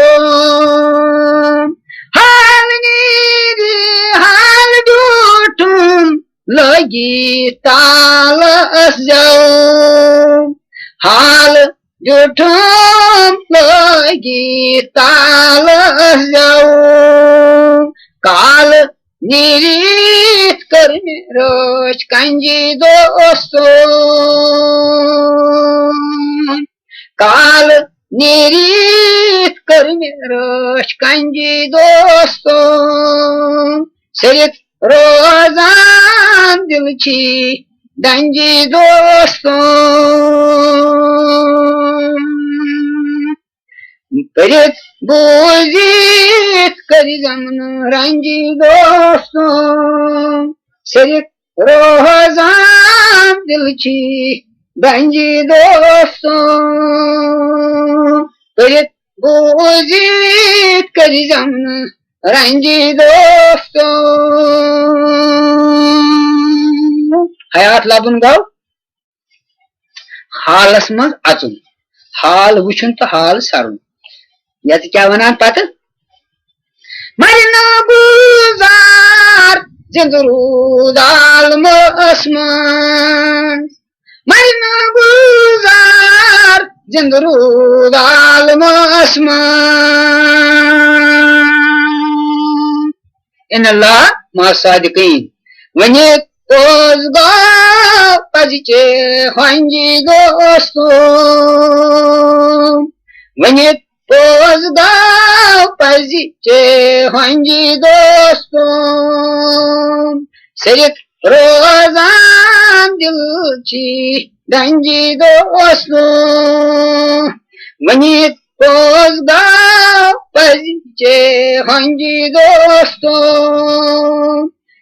حال نیری حال ڈوٹھم لگی تالس جاؤ حال ڈوٹھم لگی تالس جاؤ کال نیریت کر میروش کنجی دوستو کال نیریت کر میروش کنجی دوستو سرت روزان دل چھی ڈنجی دوستو پرت بوزیت کری زمن رنجی دوستو سرت روزان دل چھی ڈنجی دوستو پرت بوزیت کری زمن رنجی دوستو حیات لبن گو حالس من اچن حال وچن تو حال سرن یت کیا ونان پتہ مرنا گزار زند رود عالم اسمان مرنا گزار زند رود عالم اسمان ان اللہ ما صادقین ونیت پوز گو پزچے ہنجی دوستو ونیت پوز گو پزچے ہنجی دوستو سرت روزان دل چھی ڈنجی دوستو ونیت پوز گو پزچے ہنجی دوستو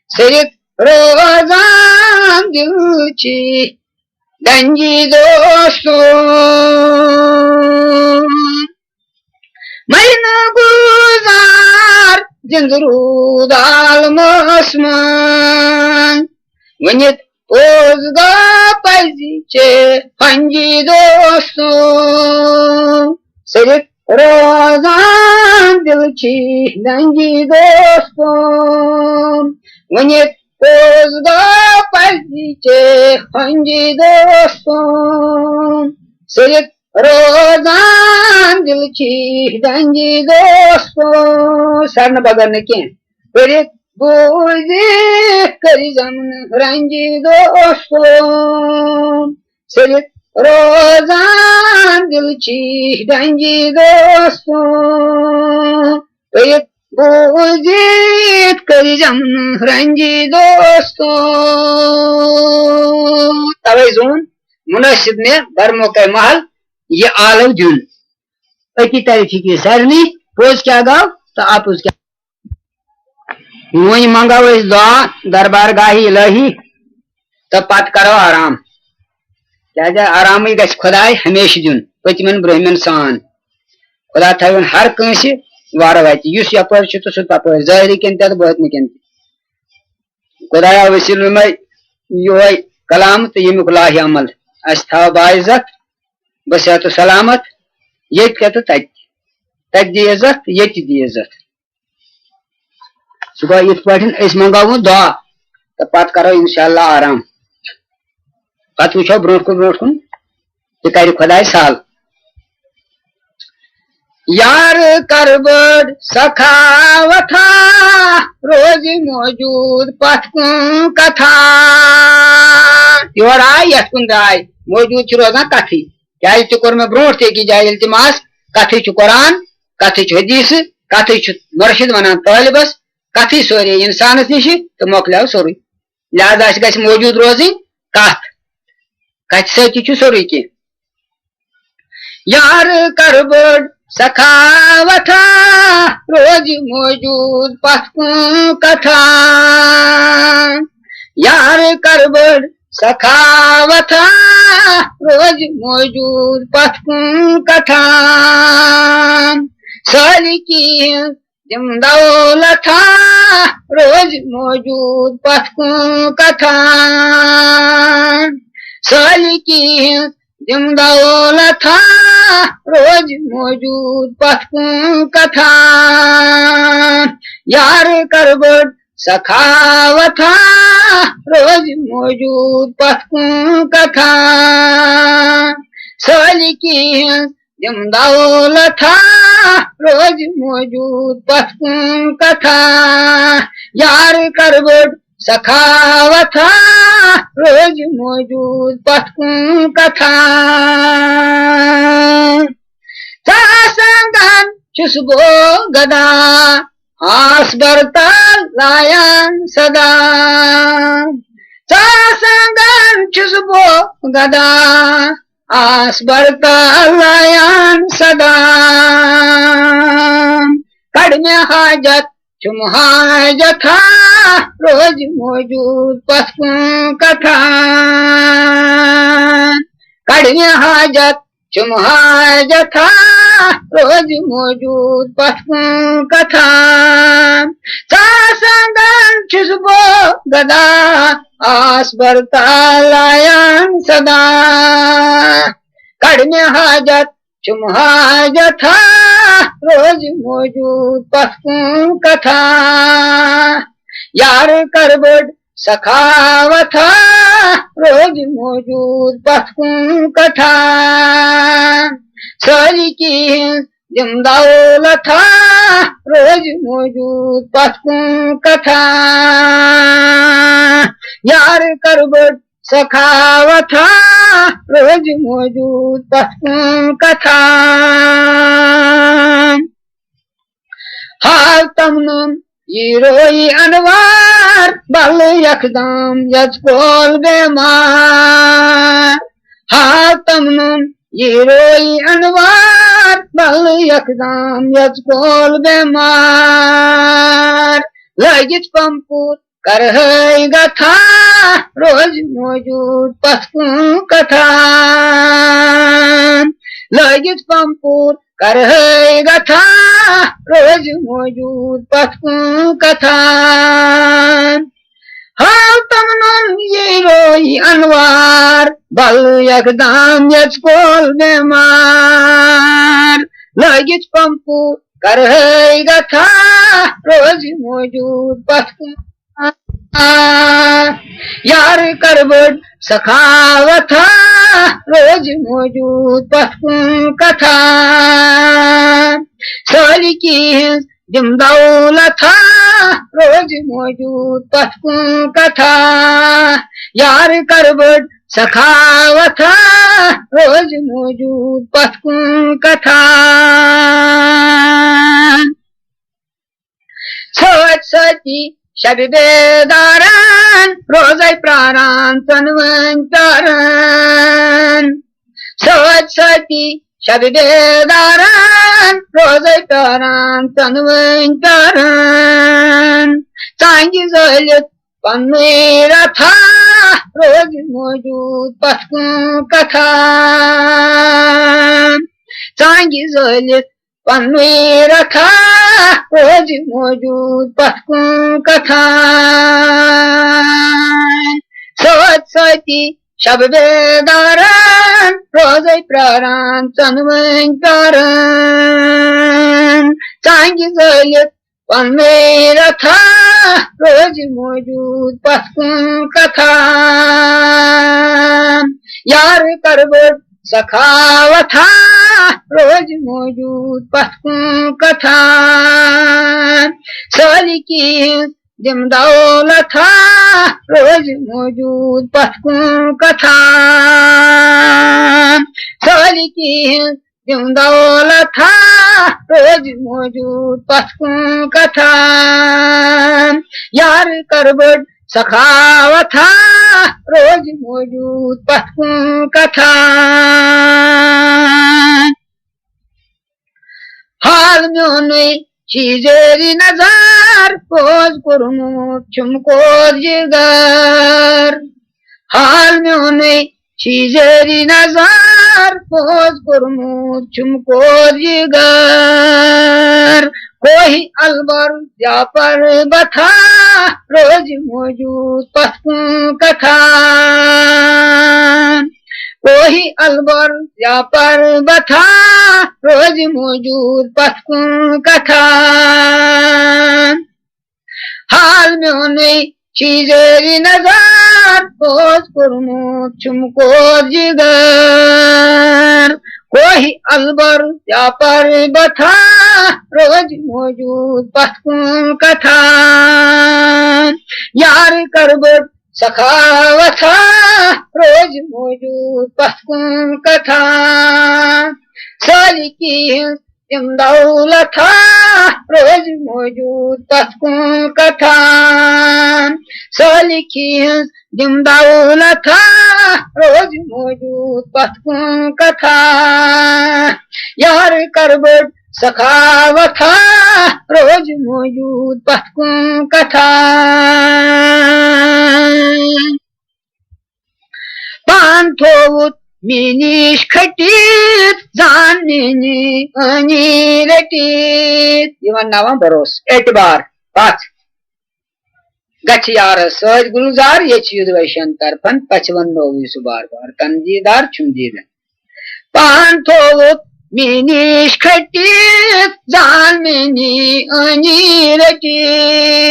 سرت روزان دل چھی ڈنجی دوستو مرنا گزار زند رود عالم اسمان ونیت پوز گو پزچے ہنجی دوستو سرت روزان دل چھی ڈنجی دوستو ونیت پوز گو پزچے ہنجی دوستو سرت روزان دل چھی ڈنجی دوستو سرن بغیر نے کیا پرت بوزیت کری زمن رنجی دوستو سرت روزان دل چھی ڈنجی دوستو پرت بوزیت کری زمن رنجی دوستو توے زون مناسب میں برموقع محل یہ آلو دن اکی طرح کی سرنی پوز کیا گاو تو آپ اس کیا ون منگو اس دعا دربار گاہی الہی تو پت کرو آرام کیا آرام گھس خدا ہمیشہ دن پتمن برہمن سان خدا تھون ہر کنس وار وت اس یپ تو سہ تپ ظاہری کن تہ باطن کن خدایا وسیل میں یہ کلام تو یمیک لاہ عمل اس تھو باعزت بصحت و سلامت یت کہ تو تت دی عزت یت دی عزت سہ گو یت پاٹھن اس منگاو دعا تو پت کرو انشاءاللہ آرام پت وچھو برونٹ کن تو کر خدا سال یار کر بڑ سخاوتھا روز موجود پتھ کن کتھا یور آئی یت کن درائے موجود روزان کتھی کیا کور میں برونٹ تھی جائے التماس کتھی قرآن کتھی حدیث کتھی مرشد ونان طالبس کتھی سوری انسانس نش تو مکلیو سوری لہذا گھس موجود روزن کت کتھ سۭتی سورُے کینٛہہ یار کر بٔڑ سخاوتھا روزِ موجوٗد پتھ کُن کتھا یار کر بٔڑ سخاوتھا روزِ موجوٗد پتھ کُن کتھا سالکی ہٕنٛز دِم دولتھا روزِ موجوٗد پتھ کُن کتھا سالکی ہٕنٛز دِم دولتھا روزِ موجوٗد پتھ کُن کتھا یار کر بٔڑ سخاوتھا روزِ موجوٗد پتھ کُن کتھا سالکی ہٕنٛز دِم دولتھا روزِ موجوٗد پتھ کُن کتھا یار کر بٔڑ سخاوتھا روزِ موجوٗد پتھ کُن کتھا سنگن چھُس بہٕ گدا آس برتال لایان سدا سنگن چھُس بہٕ گدا آس برتال لایان سدا کڑ مےٚ حاجت چھُم حاجتھا روزِ موجوٗد پتھ کُن کتھا کڑ مےٚ حاجت چھُم حاجتھا روزِ موجوٗد پتھ کُن کتھا سنگن چھُس بہٕ گدا آس برتال لایان سدا کڑ مےٚ حاجت چھُم حاجتھا روزِ موجوٗد پتھ کُن کتھا یار کر بٔڑ سخاوتھا روزِ موجوٗد پتھ کُن کتھا سالکی ہٕنٛز دِم دولتھا روزِ موجوٗد پتھ کُن کتھا یار کر بٔڑ سخاوتھا روزِ موجوٗد پتھ کُن کتھا ہاو تمنُن یہِ رویی انوار بلہٕ یکدم یژکول بیمار ہاو تمنُن یہِ رویی انوار بلہٕ یکدم یژکول بیمار لٲگِتھ پمپور کرہے گتھا روزِ موجوٗد پتھ کُن کتھا لٲگِتھ پمپور کرہے گتھا روزِ موجوٗد پتھ کُن کتھا ہاو تمنُن یہِ رویی انوار بلہٕ یکدم یژکول بیمار لٲگِتھ پمپور کرہے گتھا روزِ موجوٗد پتھ کُن یار کر بٔڑ سخاوتھا روزِ موجوٗد پتھ کُن کتھا سالکی ہٕنٛز دِم دولتھا روزِ موجوٗد پتھ کُن کتھا یار کر بٔڑ سخاوتھا روزِ موجوٗد پتھ کُن کتھا سۭتۍ سۭتی شبِ بیدارن روزے پراران ژۄنوٕنۍ پیارن سۭتۍ سۭتی شبِ بیدارن روزے پیاران ژۄنوٕنۍ پیارن ژانگہِ زٲلِتھ پننُے رتھا روزِ موجوٗد پتھ کُن کتھا ژانگہِ زٲلِتھ پننُے رتھا روزِ موجوٗد پتھ کُن کتھا سۭتۍ سۭتی شب بیدارن روزے پراران ژۄنوٕنۍ پیارن ژانگہِ زٲلِتھ پننُے رتھا روزِ موجوٗد پتھ کُن کتھا یار کر بٔڑ سخاوتھا روزِ موجوٗد پتھ کُن کتھا سالکی ہٕنٛز دِم دولتھا روزِ موجوٗد پتھ کُن کتھا سالکی ہٕنٛز دِم دولتھا روزِ موجوٗد پتھ کُن کتھا یار کر بٔڑ سخاوت روز موجود پتکن کتھا حال میونی چیزری نظر پوز کرموت چھم کور جگر حال میونی چیزری نظر پوز کرموت چھم کور جگر کوئی البر یا پر بتھا روز موجود پتکن کتھا کوئی البر یا پر بتھا روز موجود پتکن کتھا حال میونی چیزری نظر پوز کرموت چھم کور جگر کوئی البر یا پر بتھا روز موجود پتکن کتھا یار کربت سخاوت روز موجود پتکن کتھا سالکی یم دولت روز موجود پتکن کتھا سالکی یم دولت روز موجود پتکن کتھا یار کربت سخاوت روز موجود پتکن کتھا پان تھوت مینیش کھٹیت زاننی انی رٹیت یمن ناوان بروس اعتبار پاچ گچھ یار سۭتۍ گُلزار ییٚتہِ چھِ یُدوَیشن طرفن پچھوَن نوٚوُے سُہ بار بار تنجیٖدار چھُم دیٖدن پان تھووُت مینیش کھٹیت زاننی انی رٹیت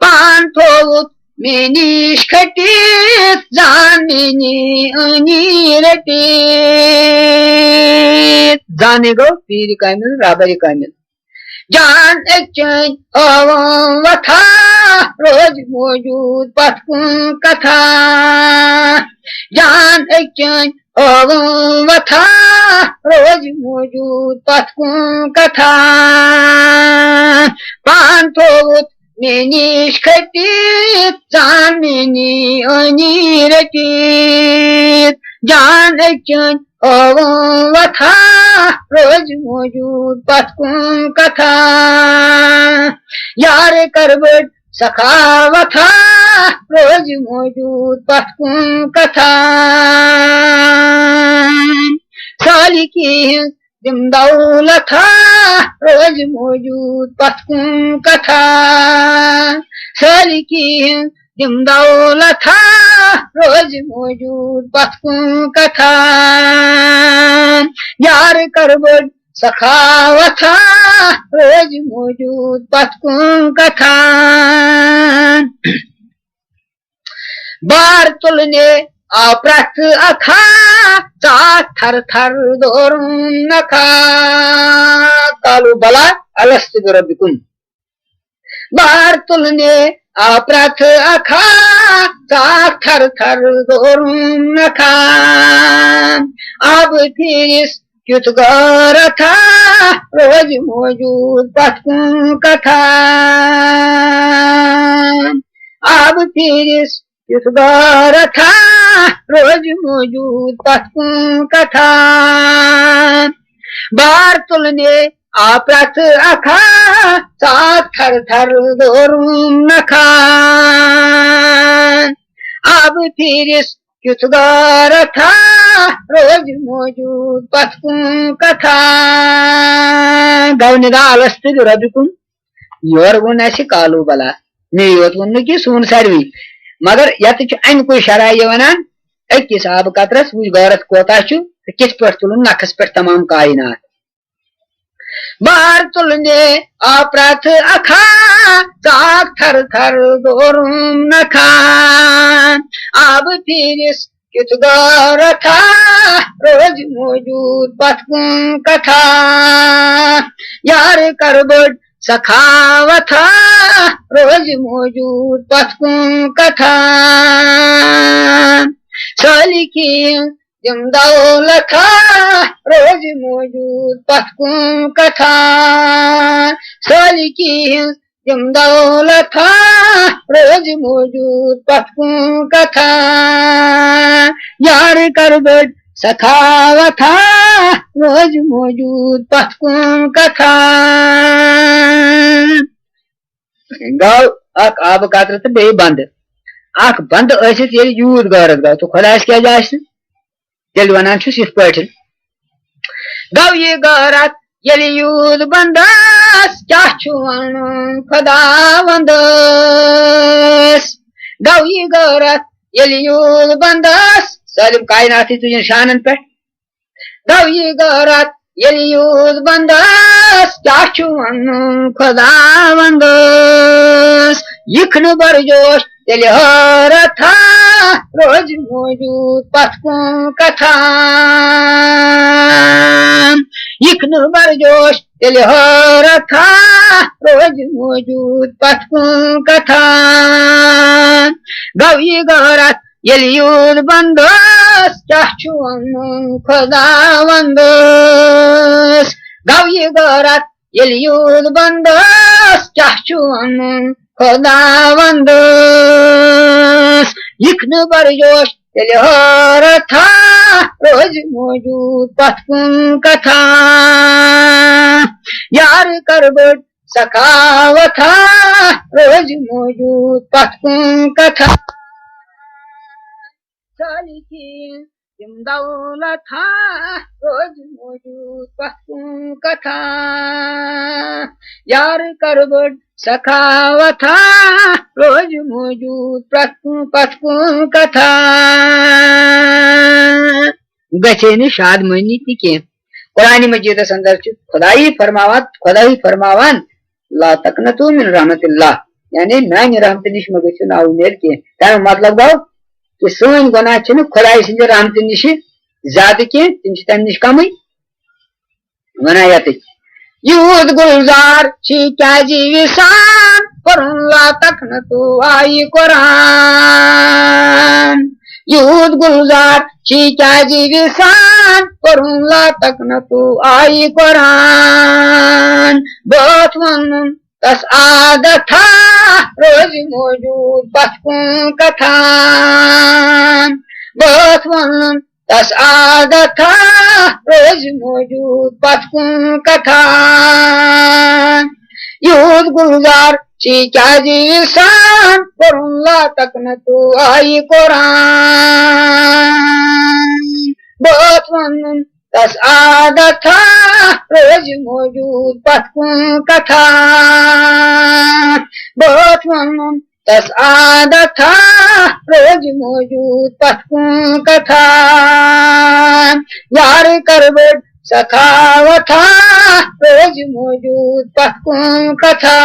پان تھووُت مینیش کھٹیت زاننی انی رٹیت زانے گو پیر کامل رابر کامل جان اچن ہاوان وتھا روز موجود پتکن کتھا جان اچن ہاوان وتھا روز موجود پتکن کتھا پان تھووت مینیش کھٹیت زاننی انی رٹیت جان اچن ہاوان وتھا روز موجود پتکن کتھا یار کربت سخاوت روز موجود پتکن کتھا سالکی یم دولت روز موجود پتکن کتھا سالکی یم دولت روز موجود پتکن کتھا یار کربت سخاوت روز موجود پتکن کتھا بار تلنے آو پرٛٮ۪تھ اکھا ژاٹھ تھر تھر دورُن نکھا کالو بلا الست بربکم بار تلنے آو پرٛٮ۪تھ اکھا ژاٹھ تھر تھر دورُن نکھا آب پھیرِس کیُتھ غٲرتھا روز موجود پتکن کتھا آب پھیرِس کیُتھ غٲرتھا روز موجود پتکن کتھا بار تلنے آو پرٛٮ۪تھ اکھا ژاٹھ تھر تھر دورُن نکھا آب پھیرِس کیُتھ غٲرتھا روز موجود پتکن کتھا گو ندا الست بربکم یور وون اسہِ کالو بلا مے یوت وون نہٕ کینٛہہ سون ساروٕے مگر یتھ چھُ امہِ کُے شرح یہِ ونان أکِس آبہٕ قطرس وٕچھ غٲرت کوتاہ چھُ تہٕ کِتھ پٲٹھۍ تُلُن نکھس پٮ۪ٹھ تمام کاینات بار تلنے آو پرٛٮ۪تھ اکھا ژاٹھ تھر تھر دورُن نکھا آب پھیرِس کیُتھ غٲرتھا روز موجود پتکن کتھا یار کربت سخاوت روز موجود پتکن کتھا سالکی یم دولت روز موجود پتکن کتھا سالکی یم دولت روز موجود پتکوں کتھا یار کر بڑ سخاوتھا روز موجود پتکوں کتھا گو اک آب قطرہ تو بیٚیہِ بند اکھ بند ٲسِتھ ییٚلہِ یوٗت غٲرت گوٚو تہٕ خۄدایس کیٛازِ آسہِ تیٚلہِ ونان چھُس یِتھ پٲٹھۍ گوٚو یہِ غٲرت ییٚلہِ یوٗت بندس کیٛاہ چھُ ونُن خۄداونٛدس گوٚو یہِ غٲرت ییٚلہِ یوٗت بندس سٲلِم کایناتٕے تُجن شانن پٮ۪ٹھ گوٚو یہِ غٲرت ییٚلہِ یوٗت بندس کیٛاہ چھُ ونُن خۄداونٛدس یِکھنہٕ برجوش تیٚلہِ حٲرتھا روزِ موجوٗد پتکوں کتھا یِکھنہٕ برجوش تیٚلہِ حٲرتھا روزِ موجوٗد پتکوں کتھا گوٚو یہِ غٲرت ییٚلہِ یوٗت بندس کیٛاہ چھُ ونُن خۄداونٛدس گوٚو یہِ غٲرت ییٚلہِ یوٗت بندس کیٛاہ چھُ ونُن خۄداونٛدس یِکھنہٕ برجوش تیٚلہِ حٲرتھا روزِ موجوٗد پتکوں کتھا یار کر بٔڑ سخاوتھا روزِ موجوٗد پتکوں کتھا سالکین تِم دولتھا روزِ موجوٗد پتکوں کتھا یار کر بٔڑ سخاوتھا روزِ موجوٗد پتکوں کتھا گژھے نہٕ شادمٲنی تہِ کینٛہہ قرآن مجیدس اندر چھُ خۄدایی فرماوان لا تقنطوا من رحمت اللہ یعنی میانہِ رحمتہٕ نِش مہ گٔژھِو نا اُمید کینٛہہ تمیُک مطلب گوٚو کہ سٲنۍ گۄناہ چھِنہٕ خۄداے سٕنٛدِ رحمتہٕ نِش زیادٕ کینٛہہ تِم چھِ تمہِ نِش کمٕے ونان یتٕکۍ یوٗت گُلزار چھِ کیٛازِ وِسان پرُن لا تقنطوا آیہِ قرآن یوٗت گُلزار چھِ کیٛازِ وِسان پرُن لا تقنطوا آیہِ قرآن بٲتھ ونُن تس عادتھا روزِ موجوٗد پتکوں کتھا بٲتھ ونُن تس عادتھا روزِ موجوٗد پتکوں کتھا یوٗت گُلزار چھِ کیٛازِ وِسان پرُن لا تقنطوا آیہِ قرآن بٲتھ ونُن تس عادتھا روزِ موجوٗد پتکوں کتھا بٲتھ ونُن تس عادتھا روزِ موجوٗد پتکوں کتھا یار کر بٔڑ سخاوتھا روزِ موجوٗد پتکوں کتھا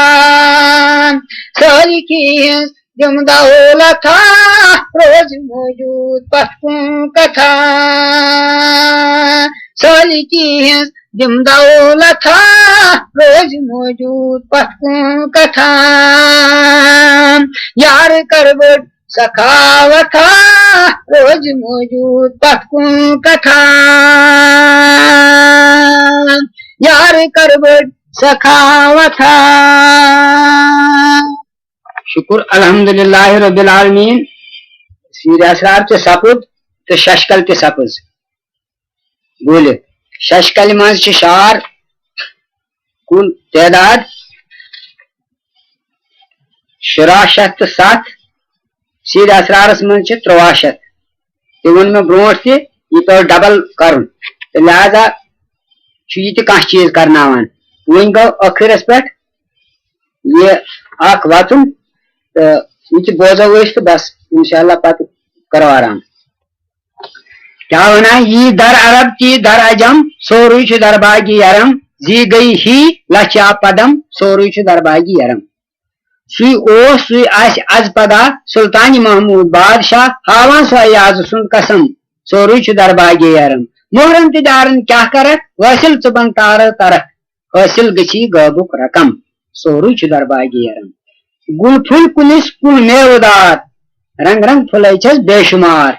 سالکی ہٕنٛز دِم دولتھا روزِ موجوٗد پتکوں کتھا سالکی ہٕنٛز دِم دولتھا روزِ موجوٗد پتکوں کتھا یار کر بٔڑ سخاوتھا روزِ موجوٗد پتکوں کتھا یار کر بٔڑ سخاوتھا شکر الحمدللہ رب العالمین سیر اسرار تہِ سپُد تہٕ ششکل تہِ سپٕز بوٗلِتھ ششکلہِ منٛز چھِ شار کُل تعداد 1607 سیر اسرارس منٛز چھِ 1300 تہِ ووٚن مےٚ برونٛٹھ تہِ یہِ پیٚو ڈبل کرُن تہٕ لہذا چھُ یہِ تہِ کانٛہہ چیٖز کرناوان وۄنۍ گوٚو ٲخرس پٮ۪ٹھ یہِ اکھ وَتُن تہٕ یہِ تہِ بوزو أسۍ تہٕ بس انشاءاللہ پتہٕ کرو آرام کیا ونان یی در عرب تی در عجم سورُے چھُ درباگی یرم زی گٔیہِ ہی لچھا پدم سورُے چھُ درباگی یرم سُے اوس سُے آسہِ از پگاہ سلطانِ محموٗد بادشاہ ہاوان سُہ ایاز سُنٛد قسم سورُے چھُ درباگی یرم مۄہرن تہِ دارن کیاہ کرکھ حٲصِل ژٕبن تارٕ ترکھ حٲصِل گٔژھی غٲبُک رقم سورُے چھُ درباگی یرم گُل پھُل کُلِس کُل میوٕ دار رنگ رنگ پھُلے چھس بے شُمار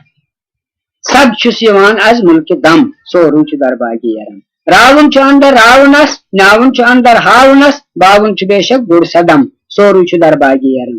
سب چھُس یِوان از مُلکہِ دم سورُے چھُ درباگی یرم راوُن چھُ اندر راونس نیاوُن چھُ اندر ہاونس باوُن چھُ بے شک بوٚڑ صدم سورُے چھُ درباگی یرم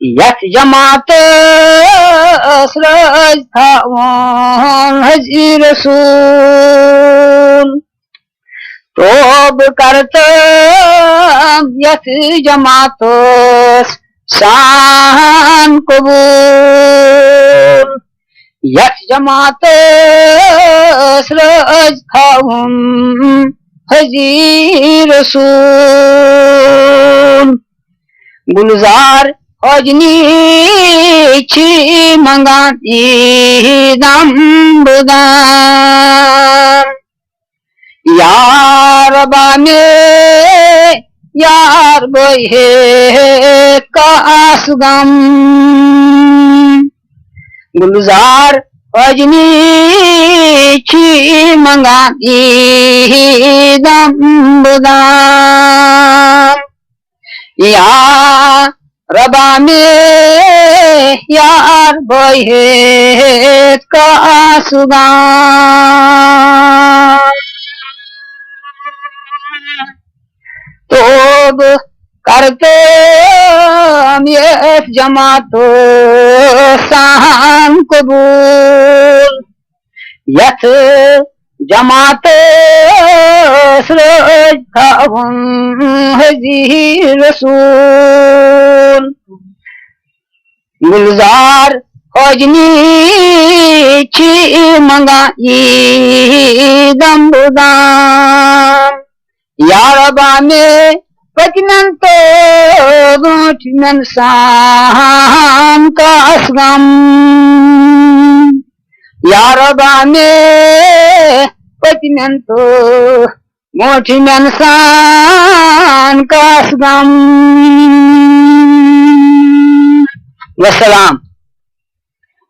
یتھ جماعتس رٲزۍ تھاوُن حضی رسول توبہٕ کر تہٕ یتھ جماعتس سان قبول یتھ جماعتس رٲزۍ تھاوُن حضی رسول گلزار حجنی چھ منگان عیدم بدان یا ربا میں یار بوئے کاس غم گلزار حجنی چھ منگان عیدم بدان یا ربا میں یار بوئے کاس غم توب کرتے یہ جماعت سان قبول یتھ جماعت رٲزۍ تھاوُن حضی رسول گلزار حجنی چھ منگان عیدم بدان یا ربا میں پتمن تو برونٹھمن سان کاس غم یا ربا میں پتمن تو برونٹھمن سان کاس غم والسلام